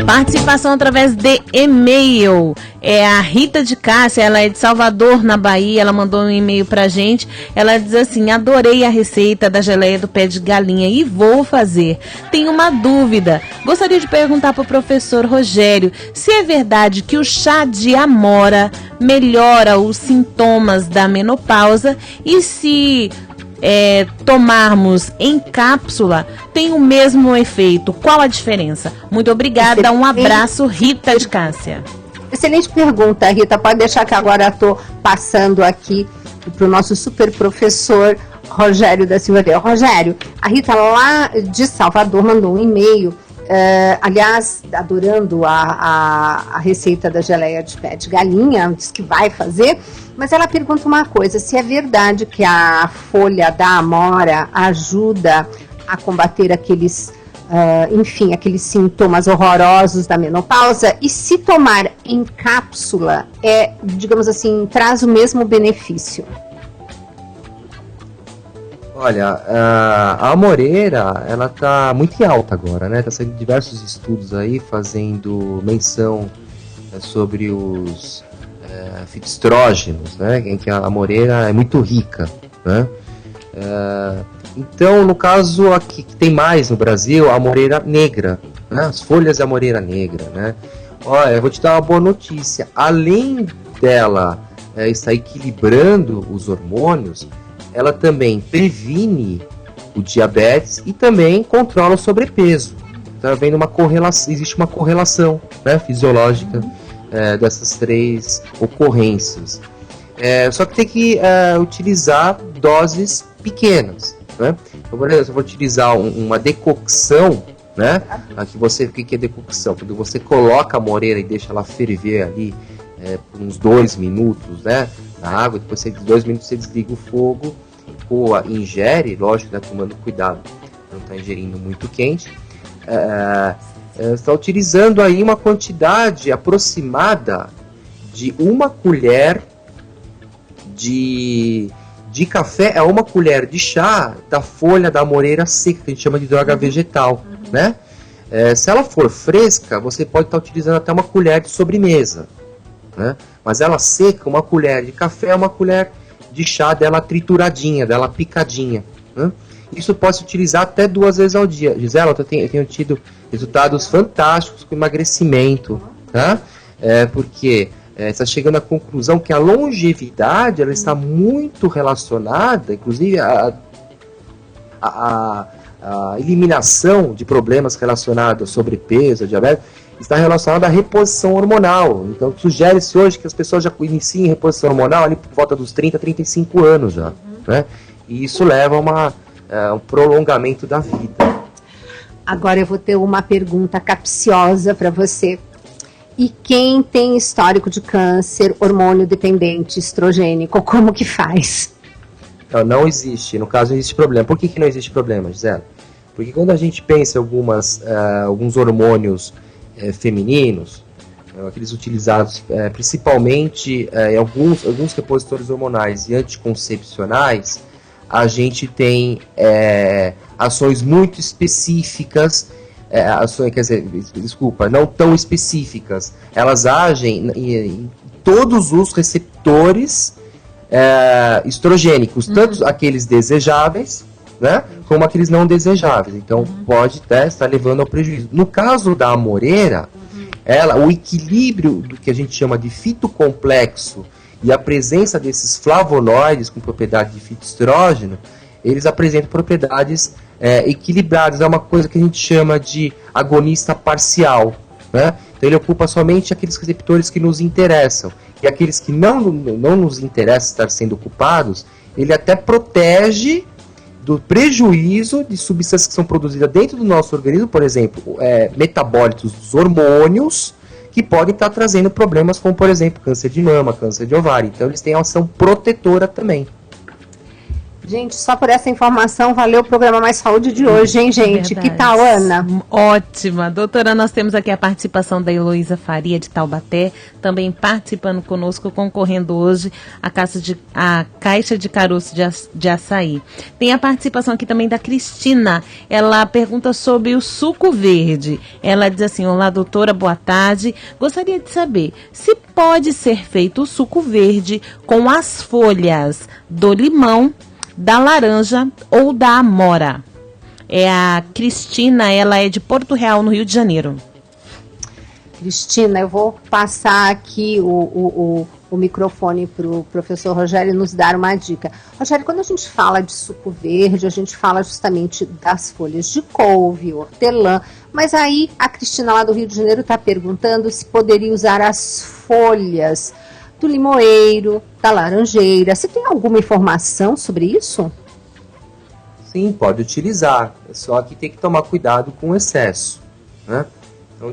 Participação através de e-mail. É a Rita de Cássia, ela é de Salvador, na Bahia. Ela mandou um e-mail pra gente. Ela diz assim: adorei a receita da geleia do pé de galinha e vou fazer. Tenho uma dúvida. Gostaria de perguntar pro professor Rogério se é verdade que o chá de amora melhora os sintomas da menopausa e se tomarmos em cápsula tem o mesmo efeito. Qual a diferença? Muito obrigada, um abraço, Rita de Cássia. Excelente pergunta, Rita, pode deixar que agora eu estou passando aqui para o nosso super professor Rogério da Silva Vieira. Rogério, a Rita lá de Salvador mandou um e-mail, aliás, adorando a receita da geleia de pé de galinha, diz que vai fazer, mas ela pergunta uma coisa, se é verdade que a folha da amora ajuda a combater aqueles sintomas horrorosos da menopausa, e se tomar em cápsula digamos assim, traz o mesmo benefício? Olha, a amoreira, ela tá muito em alta agora, né? Tá saindo diversos estudos aí fazendo menção sobre os fitoestrógenos, né? Em que a amoreira é muito rica, né? Então, no caso aqui que tem mais no Brasil, a amoreira negra, né? As folhas de amoreira negra, né? Olha, eu vou te dar uma boa notícia. Além dela estar equilibrando os hormônios, ela também previne o diabetes e também controla o sobrepeso. Está vendo uma correlação, existe uma correlação, né, fisiológica dessas três ocorrências. Só que tem que utilizar doses pequenas, né? Então, por exemplo, eu vou utilizar uma decocção, né? Aqui o que é decocção? Quando você coloca a amoreira e deixa ela ferver ali por uns 2 minutos, né, na água, depois de 2 minutos você desliga o fogo, ingere, lógico, né, tomando cuidado, não está ingerindo muito quente, está utilizando aí uma quantidade aproximada de 1 colher de café a 1 colher de chá da folha da amoreira seca, que a gente chama de droga vegetal, né? Se ela for fresca, você pode estar utilizando até 1 colher de sobremesa, né? Mas ela seca, 1 colher de café é 1 colher de chá dela trituradinha, dela picadinha, né? Isso pode se utilizar até 2 vezes ao dia. Gisela, eu tenho tido resultados fantásticos com emagrecimento, tá? Porque está chegando à conclusão que a longevidade ela está muito relacionada, inclusive a eliminação de problemas relacionados a sobrepeso, a diabetes, está relacionada à reposição hormonal. Então, sugere-se hoje que as pessoas já iniciem reposição hormonal ali por volta dos 30, 35 anos já, né? E isso leva a um prolongamento da vida. Agora eu vou ter uma pergunta capciosa para você. E quem tem histórico de câncer, hormônio dependente, estrogênico, como que faz? Não existe, no caso não existe problema. Por que não existe problema, Gisela? Porque quando a gente pensa em alguns hormônios femininos, aqueles utilizados principalmente em alguns repositores hormonais e anticoncepcionais, a gente tem ações muito específicas, não tão específicas. Elas agem em todos os receptores estrogênicos, tanto aqueles desejáveis, né, como aqueles não desejáveis. Então pode estar levando ao prejuízo. No caso da amoreira, o equilíbrio do que a gente chama de fitocomplexo e a presença desses flavonoides com propriedade de fitoestrógeno, eles apresentam propriedades equilibradas. É uma coisa que a gente chama de agonista parcial, né? Então ele ocupa somente aqueles receptores que nos interessam, e aqueles que não nos interessam estar sendo ocupados, ele até protege do prejuízo de substâncias que são produzidas dentro do nosso organismo, por exemplo, metabólitos dos hormônios, que podem estar trazendo problemas como, por exemplo, câncer de mama, câncer de ovário. Então eles têm ação protetora também. Gente, só por essa informação, valeu o programa Mais Saúde de hoje, hein, gente? Verdade. Que tal, Ana? Ótima. Doutora, nós temos aqui a participação da Heloísa Faria, de Taubaté, também participando conosco, concorrendo hoje a caixa de caroço de açaí. Tem a participação aqui também da Cristina. Ela pergunta sobre o suco verde. Ela diz assim: olá, doutora, boa tarde. Gostaria de saber se pode ser feito o suco verde com as folhas do limão, da laranja ou da amora. A Cristina, ela é de Porto Real, no Rio de Janeiro. Cristina, eu vou passar aqui o microfone para o professor Rogério nos dar uma dica. Rogério, quando a gente fala de suco verde, a gente fala justamente das folhas de couve, hortelã, mas aí a Cristina lá do Rio de Janeiro está perguntando se poderia usar as folhas do limoeiro, da laranjeira. Você tem alguma informação sobre isso? Sim, pode utilizar, só que tem que tomar cuidado com o excesso, né? Então,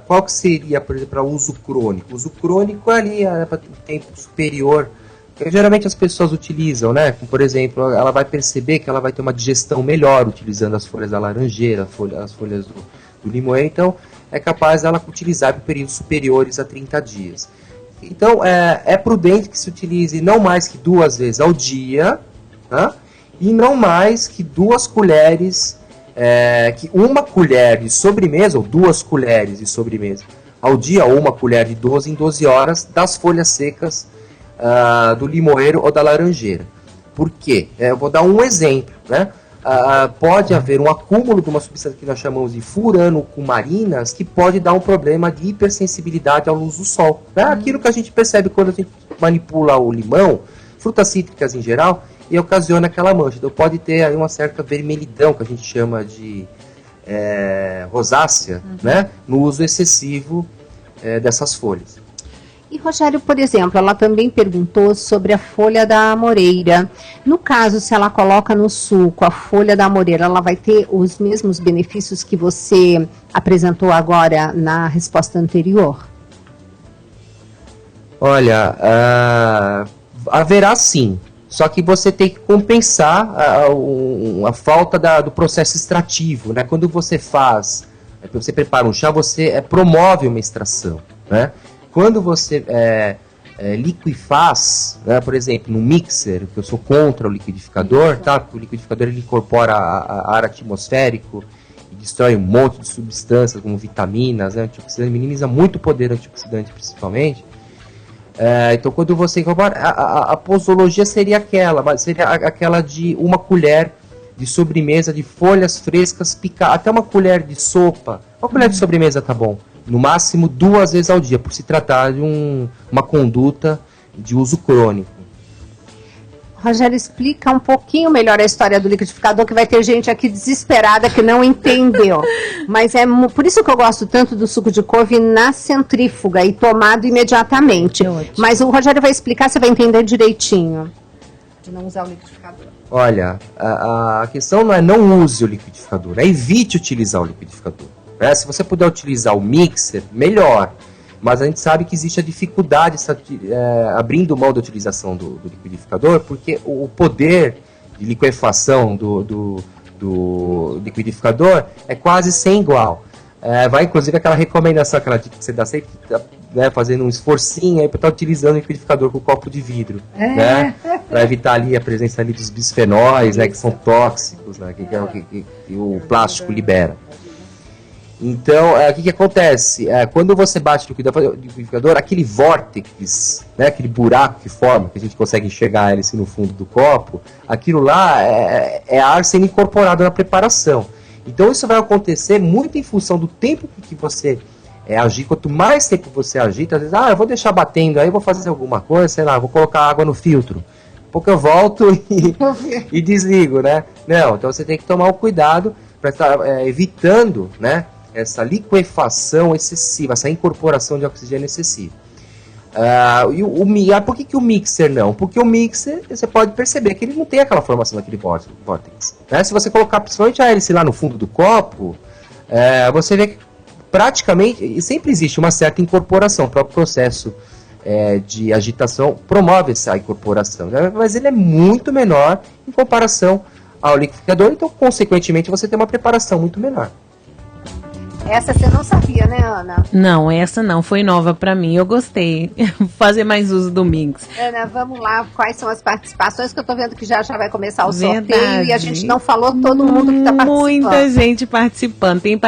qual que seria, por exemplo, para uso crônico? O uso crônico ali é para tempo superior, que geralmente as pessoas utilizam, né? Como, por exemplo, ela vai perceber que ela vai ter uma digestão melhor utilizando as folhas da laranjeira, as folhas do limoeiro, então é capaz dela utilizar por períodos superiores a 30 dias. Então, é prudente que se utilize não mais que 2 vezes ao dia, né? E não mais que 2 colheres, que 1 colher de sobremesa, ou 2 colheres de sobremesa ao dia, ou 1 colher de 12 em 12 horas, das folhas secas do limoeiro ou da laranjeira. Por quê? Eu vou dar um exemplo, né? Pode haver um acúmulo de uma substância que nós chamamos de furanocumarinas, que pode dar um problema de hipersensibilidade à luz do sol. Né? Aquilo que a gente percebe quando a gente manipula o limão, frutas cítricas em geral, e ocasiona aquela mancha. Então pode ter aí uma certa vermelhidão, que a gente chama de rosácea, né? No uso excessivo dessas folhas. E Rogério, por exemplo, ela também perguntou sobre a folha da amoreira. No caso, se ela coloca no suco a folha da amoreira, ela vai ter os mesmos benefícios que você apresentou agora na resposta anterior? Olha, haverá sim. Só que você tem que compensar a falta do processo extrativo, né? Quando você prepara um chá, você promove uma extração, né? Quando você liquefaz, né? Por exemplo, no mixer, que eu sou contra o liquidificador, tá? Porque o liquidificador ele incorpora ar atmosférico e destrói um monte de substâncias, como vitaminas, né? Antioxidante, minimiza muito o poder antioxidante, principalmente. Então, quando você incorpora, a posologia seria aquela de 1 colher de sobremesa de folhas frescas picadas, até 1 colher de sopa. 1 colher de sobremesa tá bom. No máximo 2 vezes ao dia, por se tratar de uma conduta de uso crônico. Rogério, explica um pouquinho melhor a história do liquidificador, que vai ter gente aqui desesperada que não entendeu. Mas por isso que eu gosto tanto do suco de couve na centrífuga e tomado imediatamente. Mas o Rogério vai explicar, você vai entender direitinho. De não usar o liquidificador. Olha, a questão não é não use o liquidificador, é evite utilizar o liquidificador. Se você puder utilizar o mixer, melhor. Mas a gente sabe que existe a dificuldade abrindo mão da utilização do liquidificador, porque o poder de liquefação do liquidificador é quase sem igual. Vai inclusive aquela recomendação, aquela dica que você dá sempre, né, fazendo um esforcinho aí para estar utilizando o liquidificador com copo de vidro, né, para evitar ali a presença ali dos bisfenóis, né, que são tóxicos, né, que o plástico libera. Então, o que acontece? Quando você bate no liquidificador, aquele vórtex, né, aquele buraco que forma, que a gente consegue enxergar ele assim, no fundo do copo, aquilo lá é ar sendo incorporado na preparação. Então, isso vai acontecer muito em função do tempo que você agir. Quanto mais tempo você agita, às vezes, eu vou deixar batendo aí, vou fazer alguma coisa, sei lá, vou colocar água no filtro. Um pouco eu volto e desligo, né? Não, então você tem que tomar o cuidado para estar evitando, né, essa liquefação excessiva, essa incorporação de oxigênio excessiva. Por que o mixer não? Porque o mixer, você pode perceber que ele não tem aquela formação daquele vórtex. Né? Se você colocar principalmente a hélice lá no fundo do copo, você vê que praticamente sempre existe uma certa incorporação. O próprio processo de agitação promove essa incorporação, né? Mas ele é muito menor em comparação ao liquidificador, então consequentemente você tem uma preparação muito menor. Essa você não sabia, né, Ana? Não, essa não. Foi nova pra mim. Eu gostei. Fazer mais uso do mix. Ana, vamos lá. Quais são as participações? Que eu tô vendo que já vai começar o sorteio. E a gente não falou todo mundo que tá participando. Muita gente participando. Tem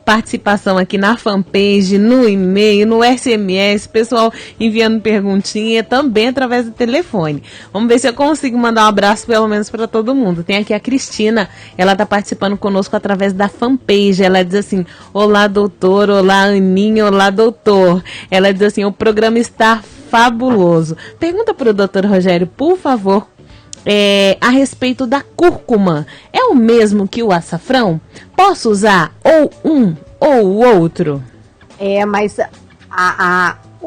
participação aqui na fanpage, no e-mail, no SMS. Pessoal enviando perguntinha também através do telefone. Vamos ver se eu consigo mandar um abraço pelo menos pra todo mundo. Tem aqui a Cristina. Ela tá participando conosco através da fanpage. Ela diz assim: olá, doutor, olá, Aninha, olá, doutor. Ela diz assim: o programa está fabuloso. Pergunta para o doutor Rogério, por favor, a respeito da cúrcuma. É o mesmo que o açafrão? Posso usar ou um ou o outro? Mas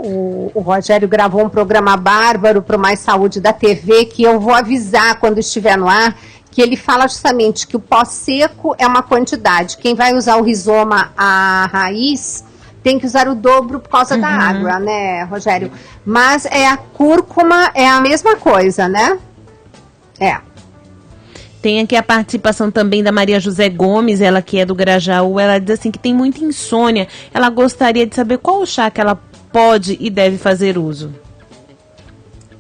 O Rogério gravou um programa bárbaro para o Mais Saúde da TV, que eu vou avisar quando estiver no ar, que ele fala justamente que o pó seco é uma quantidade. Quem vai usar o rizoma a raiz tem que usar o dobro por causa da água, né, Rogério? Mas a cúrcuma é a mesma coisa, né? Tem aqui a participação também da Maria José Gomes, ela que é do Grajaú. Ela diz assim que tem muita insônia. Ela gostaria de saber qual o chá que ela pode e deve fazer uso.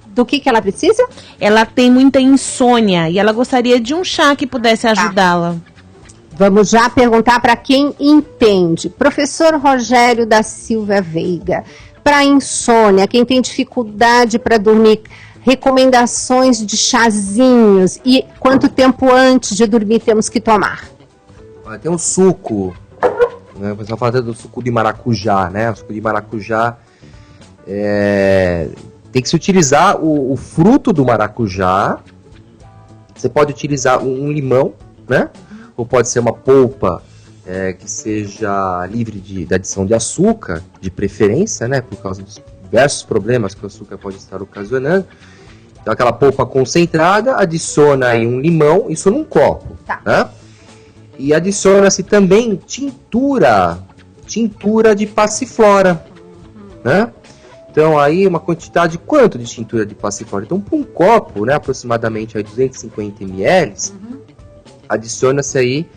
Do que ela precisa? Ela tem muita insônia e ela gostaria de um chá que pudesse ajudá-la. Vamos já perguntar para quem entende. Professor Rogério da Silva Veiga, para insônia, quem tem dificuldade para dormir, recomendações de chazinhos e quanto tempo antes de dormir temos que tomar? Tem um suco, né? O pessoal fala do suco de maracujá, né? O suco de maracujá tem que se utilizar o fruto do maracujá. Você pode utilizar um limão, né? Ou pode ser uma polpa que seja livre da adição de açúcar, de preferência, né? Por causa dos diversos problemas que o açúcar pode estar ocasionando. Então, aquela polpa concentrada, adiciona aí um limão, isso num copo, né? E adiciona-se também tintura de passiflora, né? Então, aí uma quantidade, quanto de tintura de passiflora? Então, para um copo, né, aproximadamente aí 250 ml, adiciona-se aí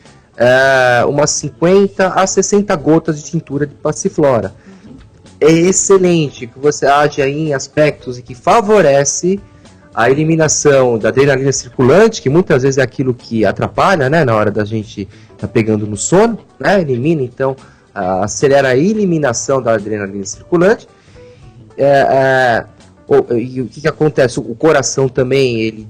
umas 50 a 60 gotas de tintura de passiflora. É excelente que você age aí em aspectos que favorece a eliminação da adrenalina circulante, que muitas vezes é aquilo que atrapalha, né, na hora da gente tá pegando no sono, né, elimina, então, acelera a eliminação da adrenalina circulante. E o que acontece? O coração também, ele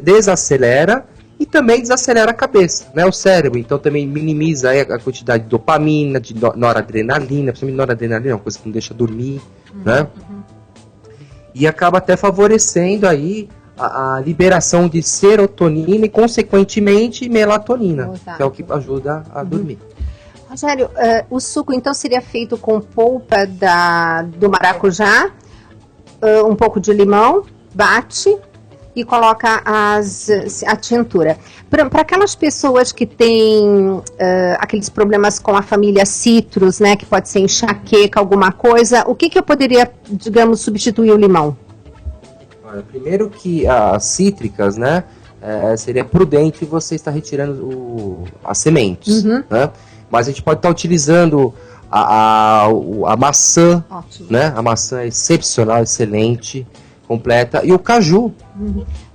desacelera e também desacelera a cabeça, né, o cérebro, então também minimiza aí a quantidade de dopamina, de noradrenalina, principalmente noradrenalina, uma coisa que não deixa dormir, né? E acaba até favorecendo aí a liberação de serotonina e, consequentemente, melatonina, que é o que ajuda a dormir. Rogério, o suco então seria feito com polpa do maracujá, um pouco de limão, bate e coloca a tintura. Para aquelas pessoas que têm aqueles problemas com a família citrus, né, que pode ser enxaqueca, alguma coisa, o que eu poderia, digamos, substituir o limão? Olha, primeiro que as cítricas, né, seria prudente você estar retirando as sementes, né? Mas a gente pode estar utilizando a maçã, né? A maçã é excepcional, excelente, completa, e o caju.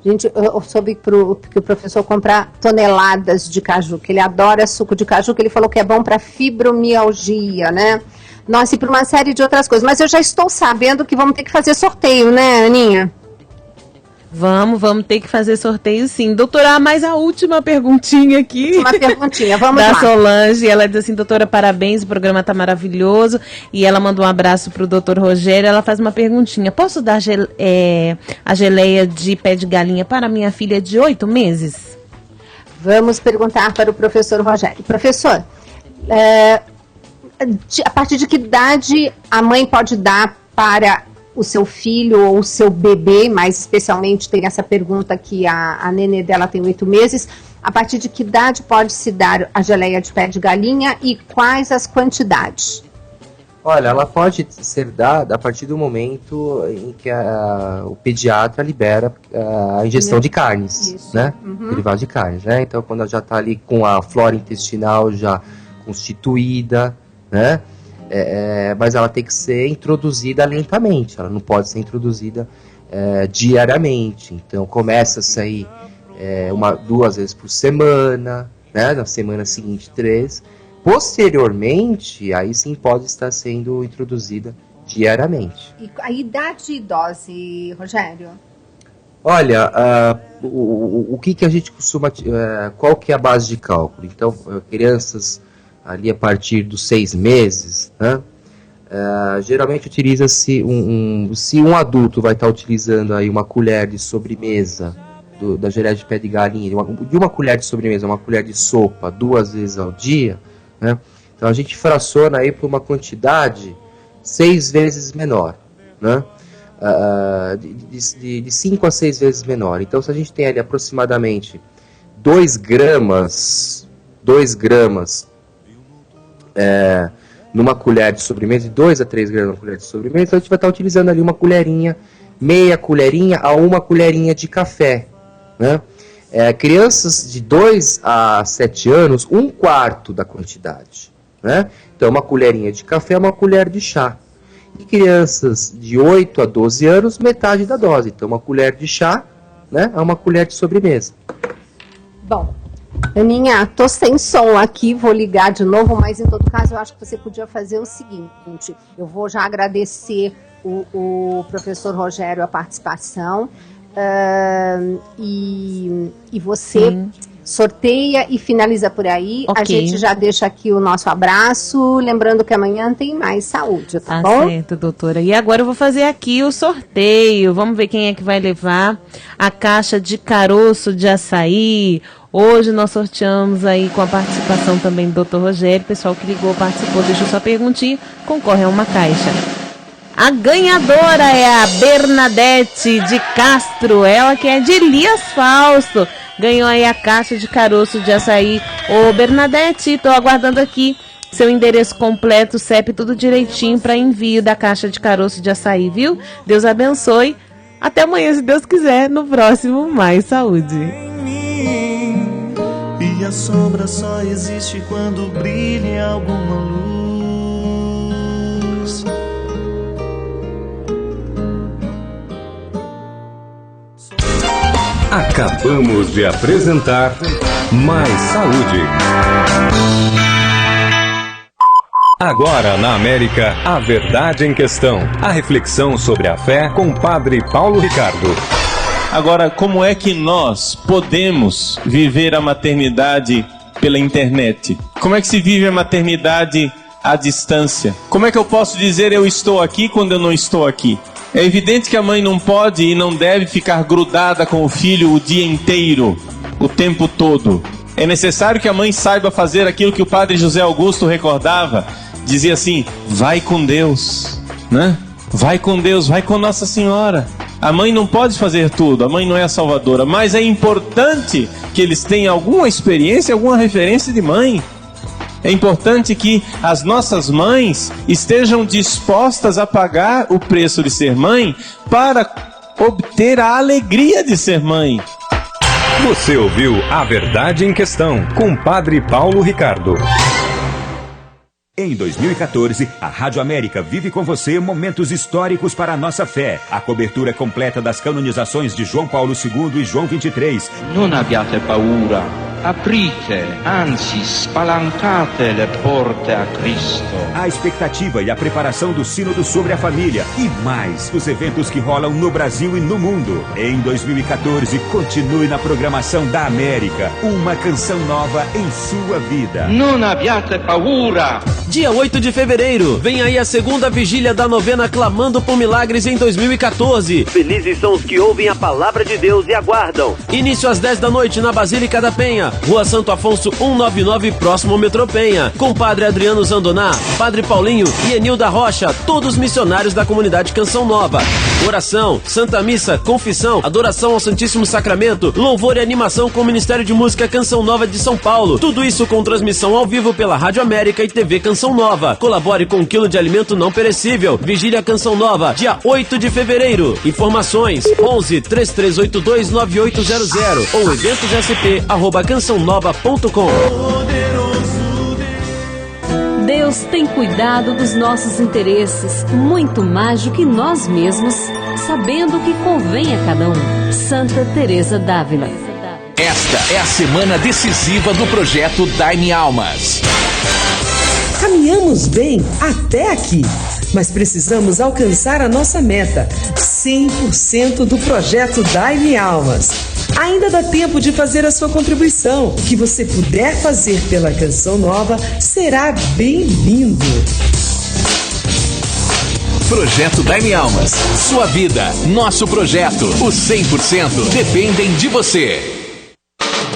Gente, eu soube que o professor compra toneladas de caju, que ele adora suco de caju, que ele falou que é bom para fibromialgia, né? Nossa, e para uma série de outras coisas. Mas eu já estou sabendo que vamos ter que fazer sorteio, né, Aninha? Vamos ter que fazer sorteio sim. Doutora, mais a última perguntinha aqui. Uma perguntinha, vamos lá. Da Solange, ela diz assim, doutora, parabéns, o programa tá maravilhoso. E ela manda um abraço pro doutor Rogério, ela faz uma perguntinha. Posso dar a geleia de pé de galinha para minha filha de 8 meses? Vamos perguntar para o professor Rogério. Professor, a partir de que idade a mãe pode dar para o seu filho ou o seu bebê, mais especialmente tem essa pergunta que a nenê dela tem 8 meses, a partir de que idade pode-se dar a geleia de pé de galinha e quais as quantidades? Olha, ela pode ser dada a partir do momento em que o pediatra libera a ingestão de carnes, né? Derivados de carnes, né? Então, quando ela já está ali com a flora intestinal já constituída, né? Mas ela tem que ser introduzida lentamente, ela não pode ser introduzida diariamente. Então começa-se aí 2 vezes por semana, né? Na semana seguinte 3. Posteriormente, aí sim pode estar sendo introduzida diariamente. E a idade e dose, Rogério? Olha, o que a gente costuma... qual que é a base de cálculo? Então, crianças ali a partir dos 6 meses, né? Geralmente utiliza-se se um adulto vai estar utilizando aí uma colher de sobremesa da geleia de pé de galinha, de uma colher de sobremesa, uma colher de sopa 2 vezes ao dia, né? Então a gente fraciona aí por uma quantidade 6 vezes menor. né? De 5 a 6 vezes menor. Então, se a gente tem ali aproximadamente 2 gramas numa colher de sobremesa, de 2 a 3 gramas numa colher de sobremesa, então a gente vai estar utilizando ali uma colherinha, meia colherinha a uma colherinha de café, né? Crianças de 2 a 7 anos, 1/4 da quantidade, né? Então, uma colherinha de café é uma colher de chá. E crianças de 8 a 12 anos, metade da dose. Então, uma colher de chá, né, é uma colher de sobremesa. Bom, Aninha, tô sem som aqui, vou ligar de novo, mas em todo caso eu acho que você podia fazer o seguinte, eu vou já agradecer o professor Rogério a participação, e você sorteia e finaliza por aí. Okay. A gente já deixa aqui o nosso abraço, lembrando que amanhã tem mais saúde, tá bom? Certo, doutora. E agora eu vou fazer aqui o sorteio. Vamos ver quem é que vai levar a caixa de caroço de açaí. Hoje nós sorteamos aí com a participação também do Dr. Rogério. O pessoal que ligou, participou, deixou sua perguntinha, concorre a uma caixa. A ganhadora é a Bernadette de Castro, ela que é de Elias Fausto. Ganhou aí a caixa de caroço de açaí. Ô Bernadette, tô aguardando aqui seu endereço completo, CEP, tudo direitinho para envio da caixa de caroço de açaí, viu? Deus abençoe. Até amanhã, se Deus quiser, no próximo Mais Saúde. E a sombra só existe quando brilha alguma luz. Acabamos de apresentar Mais Saúde. Agora na América, a verdade em questão. A reflexão sobre a fé com o Padre Paulo Ricardo. Agora, como é que nós podemos viver a maternidade pela internet? Como é que se vive a maternidade à distância? Como é que eu posso dizer eu estou aqui quando eu não estou aqui? É evidente que a mãe não pode e não deve ficar grudada com o filho o dia inteiro, o tempo todo. É necessário que a mãe saiba fazer aquilo que o padre José Augusto recordava. Dizia assim, vai com Deus, né? Vai com Deus, vai com Nossa Senhora. A mãe não pode fazer tudo, a mãe não é a salvadora, mas é importante que eles tenham alguma experiência, alguma referência de mãe. É importante que as nossas mães estejam dispostas a pagar o preço de ser mãe para obter a alegria de ser mãe. Você ouviu A Verdade em Questão, com o Padre Paulo Ricardo. Em 2014, a Rádio América vive com você momentos históricos para a nossa fé. A cobertura completa das canonizações de João Paulo II e João XXIII. Non abbiate paura, aprite, anzi spalancate le porte a Cristo. A expectativa e a preparação do Sínodo sobre a família. E mais, os eventos que rolam no Brasil e no mundo. Em 2014, continue na programação da América. Uma canção nova em sua vida. Non abbiate paura. Dia 8 de fevereiro, vem aí a segunda vigília da novena Clamando por Milagres em 2014. Felizes são os que ouvem a palavra de Deus e aguardam. Início às 10 da noite na Basílica da Penha, Rua Santo Afonso 199, próximo ao Metrô Penha. Com Padre Adriano Zandoná, Padre Paulinho e Enil da Rocha, todos missionários da comunidade Canção Nova. Oração, Santa Missa, confissão, adoração ao Santíssimo Sacramento, louvor e animação com o Ministério de Música Canção Nova de São Paulo. Tudo isso com transmissão ao vivo pela Rádio América e TV Canção Nova. Colabore com 1 quilo de alimento não perecível. Vigília Canção Nova, dia 8 de fevereiro. Informações 11 3382 9800 ou eventossp@cançãonova.com. Deus tem cuidado dos nossos interesses, muito mais do que nós mesmos, sabendo o que convém a cada um. Santa Teresa d'Ávila. Esta é a semana decisiva do projeto Dai-me Almas. Caminhamos bem até aqui, mas precisamos alcançar a nossa meta, 100% do projeto Dai-me Almas. Ainda dá tempo de fazer a sua contribuição. O que você puder fazer pela Canção Nova será bem-vindo. Projeto Dai-me Almas. Sua vida, nosso projeto. Os 100% dependem de você.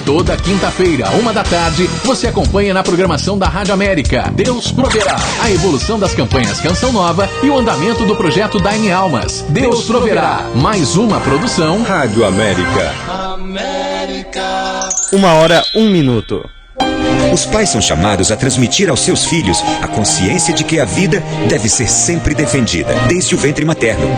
Toda quinta-feira, 13h, você acompanha na programação da Rádio América Deus Proverá, a evolução das campanhas Canção Nova e o andamento do projeto Daime Almas. Deus Proverá, mais uma produção Rádio América. 1h01. Os pais são chamados a transmitir aos seus filhos a consciência de que a vida deve ser sempre defendida, desde o ventre materno,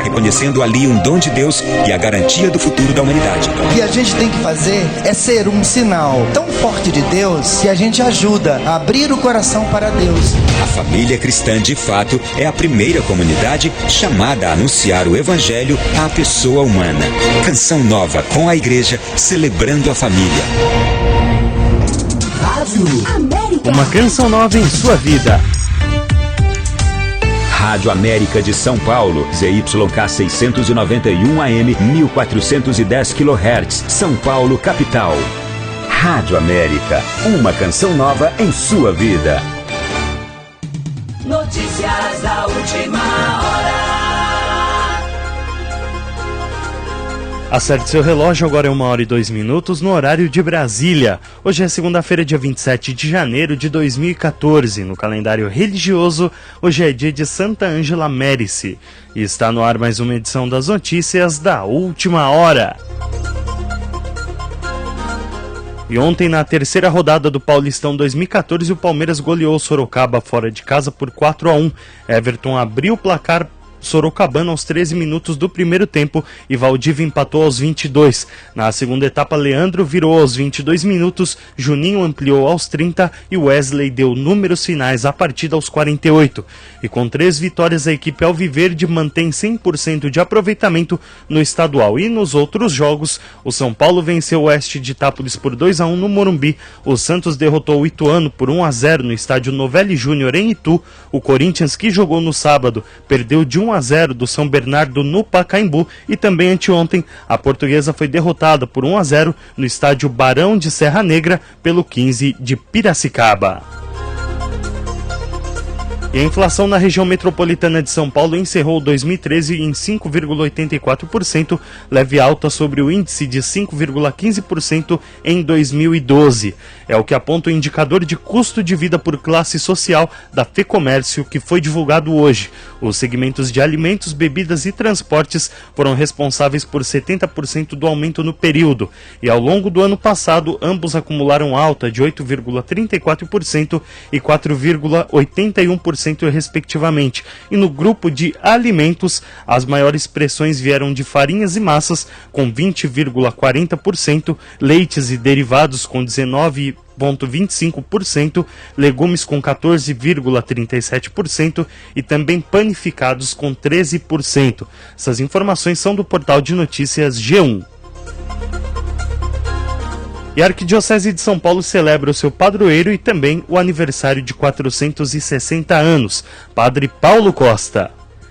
reconhecendo ali um dom de Deus e a garantia do futuro da humanidade. O que a gente tem que fazer é ser um sinal tão forte de Deus que a gente ajuda a abrir o coração para Deus. A família cristã, de fato, é a primeira comunidade chamada a anunciar o Evangelho à pessoa humana. Canção Nova com a Igreja, celebrando a família. Uma canção nova em sua vida. Rádio América de São Paulo, ZYK 691 AM, 1410 kHz, São Paulo, capital. Rádio América, uma canção nova em sua vida. Notícias da última hora. Acerte seu relógio, agora é 1h02 no horário de Brasília. Hoje é segunda-feira, dia 27 de janeiro de 2014. No calendário religioso, hoje é dia de Santa Ângela Mérice. E está no ar mais uma edição das notícias da última hora. E ontem, na terceira rodada do Paulistão 2014, o Palmeiras goleou Sorocaba fora de casa por 4-1. Everton abriu o placar sorocabano aos 13 minutos do primeiro tempo e Valdívia empatou aos 22. Na segunda etapa, Leandro virou aos 22 minutos, Juninho ampliou aos 30 e Wesley deu números finais à partida aos 48. E com 3 vitórias, a equipe alviverde mantém 100% de aproveitamento no estadual. E nos outros jogos, o São Paulo venceu o Oeste de Itápolis por 2-1 no Morumbi, o Santos derrotou o Ituano por 1-0 no estádio Novelli Júnior em Itu, o Corinthians, que jogou no sábado, perdeu de 1-0 do São Bernardo no Pacaembu, e também anteontem a Portuguesa foi derrotada por 1-0 no estádio Barão de Serra Negra pelo 15 de Piracicaba. E a inflação na região metropolitana de São Paulo encerrou 2013 em 5,84%, leve alta sobre o índice de 5,15% em 2012. É o que aponta o indicador de custo de vida por classe social da FEComércio, que foi divulgado hoje. Os segmentos de alimentos, bebidas e transportes foram responsáveis por 70% do aumento no período. E ao longo do ano passado, ambos acumularam alta de 8,34% e 4,81%. Respectivamente. E no grupo de alimentos, as maiores pressões vieram de farinhas e massas, com 20,40%, leites e derivados com 19,25%, legumes com 14,37% e também panificados com 13%. Essas informações são do portal de notícias G1. E a Arquidiocese de São Paulo celebra o seu padroeiro e também o aniversário de 460 anos, Padre Paulo Costa.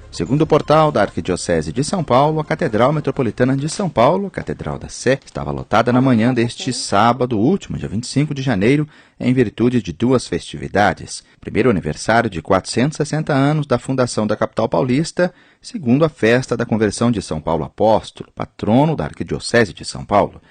Segundo o portal da Arquidiocese de São Paulo, a Catedral Metropolitana de São Paulo, Catedral da Sé, estava lotada na manhã deste sábado, último, dia 25 de janeiro, em virtude de 2 festividades. Primeiro, aniversário de 460 anos da fundação da capital paulista, segundo, a festa da conversão de São Paulo Apóstolo, patrono da Arquidiocese de São Paulo.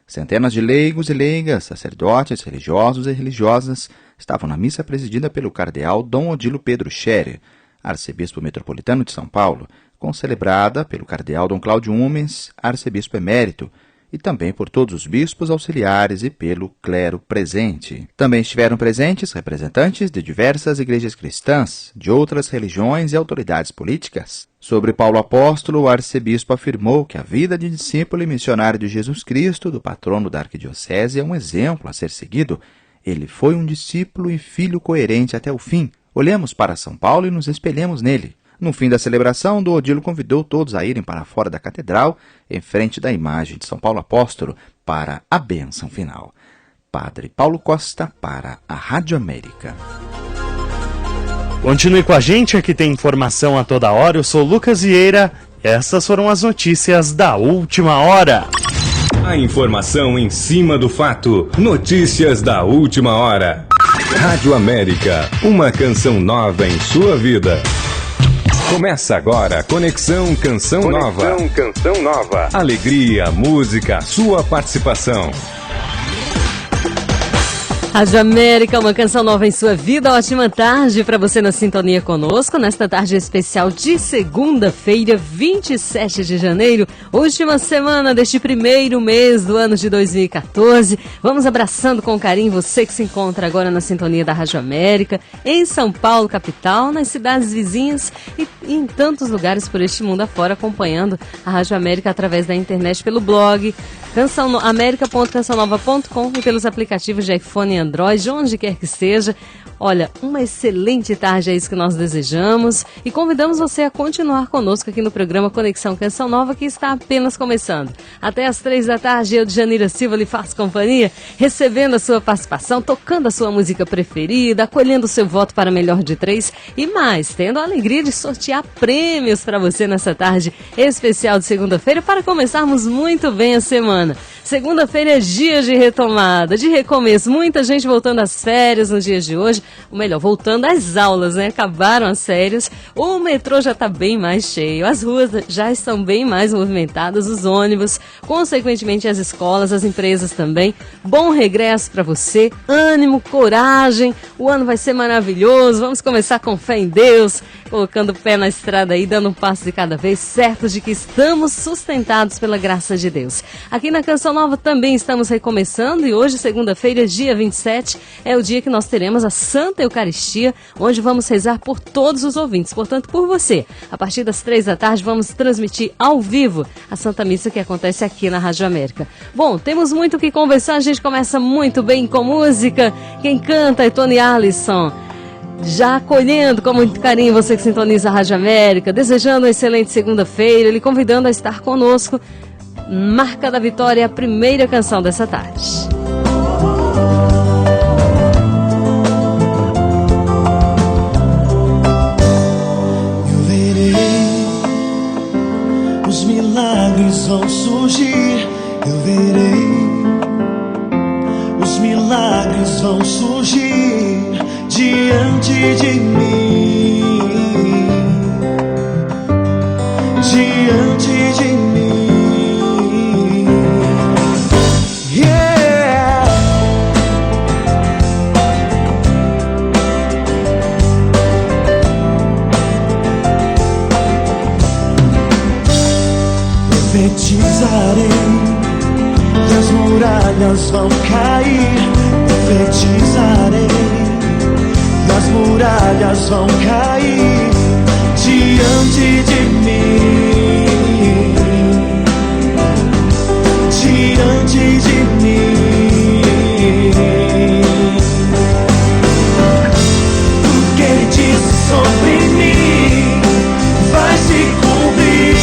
Centenas de leigos e leigas, sacerdotes, religiosos e religiosas estavam na missa presidida pelo cardeal Dom Odilo Pedro Scherer, arcebispo metropolitano de São Paulo, concelebrada pelo cardeal Dom Cláudio Humens, arcebispo emérito, e também por todos os bispos auxiliares e pelo clero presente. Também estiveram presentes representantes de diversas igrejas cristãs, de outras religiões e autoridades políticas. Sobre Paulo Apóstolo, o arcebispo afirmou que a vida de discípulo e missionário de Jesus Cristo, do patrono da arquidiocese, é um exemplo a ser seguido. Ele foi um discípulo e filho coerente até o fim. Olhemos para São Paulo e nos espelhemos nele. No fim da celebração, Dom Odilo convidou todos a irem para fora da catedral, em frente da imagem de São Paulo Apóstolo, para a bênção final. Padre Paulo Costa para a Rádio América. Continue com a gente, aqui tem informação a toda hora. Eu sou Lucas Vieira e essas foram as notícias da última hora. A informação em cima do fato. Notícias da última hora. Rádio América, uma canção nova em sua vida. Começa agora Conexão Canção Nova. Conexão Canção Nova. Alegria, música, sua participação. Rádio América, uma canção nova em sua vida. Ótima tarde para você na sintonia conosco, nesta tarde especial de segunda-feira, 27 de janeiro, última semana deste primeiro mês do ano de 2014. Vamos abraçando com carinho você que se encontra agora na sintonia da Rádio América, em São Paulo, capital, nas cidades vizinhas e em tantos lugares por este mundo afora, acompanhando a Rádio América através da internet, pelo blog america.cançãonova.com e pelos aplicativos de iPhone e Android, onde quer que seja. Olha, uma excelente tarde, é isso que nós desejamos e convidamos você a continuar conosco aqui no programa Conexão Canção Nova, que está apenas começando. Até às 3 da tarde, eu, Janira Silva, lhe faço companhia, recebendo a sua participação, tocando a sua música preferida, acolhendo o seu voto para melhor de 3 e mais, tendo a alegria de sortear prêmios para você nessa tarde especial de segunda-feira, para começarmos muito bem a semana. Segunda-feira é dia de retomada, de recomeço, muita gente voltando às férias nos dias de hoje, ou melhor, voltando às aulas, né? Acabaram as férias, o metrô já está bem mais cheio, as ruas já estão bem mais movimentadas, os ônibus, consequentemente as escolas, as empresas também. Bom regresso para você, ânimo, coragem, o ano vai ser maravilhoso, vamos começar com fé em Deus, colocando o pé na estrada aí, dando um passo de cada vez, certo de que estamos sustentados pela graça de Deus. Aqui na Canção Nova também estamos recomeçando e hoje, segunda-feira, dia 27, é o dia que nós teremos a Santa Eucaristia, onde vamos rezar por todos os ouvintes, portanto por você. A partir das 3 da tarde vamos transmitir ao vivo a Santa Missa que acontece aqui na Rádio América. Bom, temos muito o que conversar, a gente começa muito bem com música. Quem canta é Tony Allison. Já acolhendo com muito carinho você que sintoniza a Rádio América, desejando uma excelente segunda-feira, lhe convidando a estar conosco. Marca da Vitória, a primeira canção dessa tarde. Eu verei, os milagres vão surgir. Eu verei, os milagres vão surgir diante de mim, diante de mim. Profetizarei e as muralhas vão cair. Profetizarei e as muralhas vão cair diante de mim, diante de mim. Tudo que ele disse sobre mim vai se cumprir.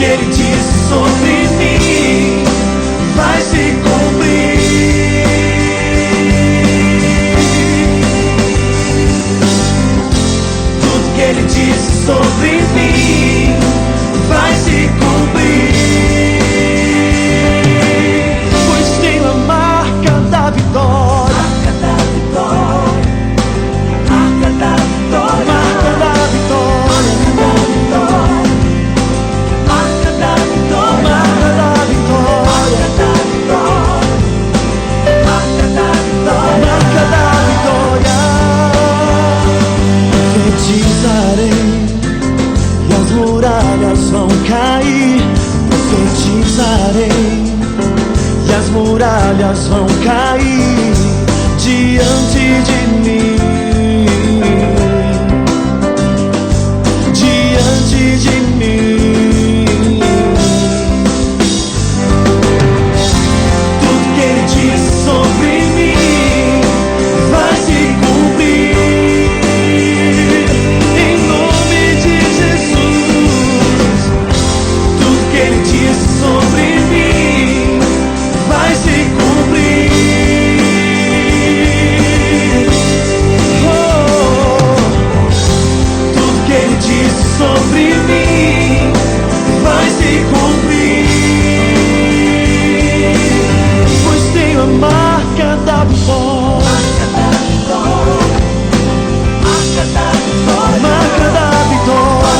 Ele disse sobre mim vai se cumprir. Tudo que ele disse sobre mim vai se cumprir. Pois tenho a marca da vitória, marca da vitória, marca da vitória, marca da vitória, marca da vitória, marca da vitória, marca da vitória, marca da vitória. Profetizarei e as muralhas vão cair. Profetizarei e as muralhas vão cair diante de mim,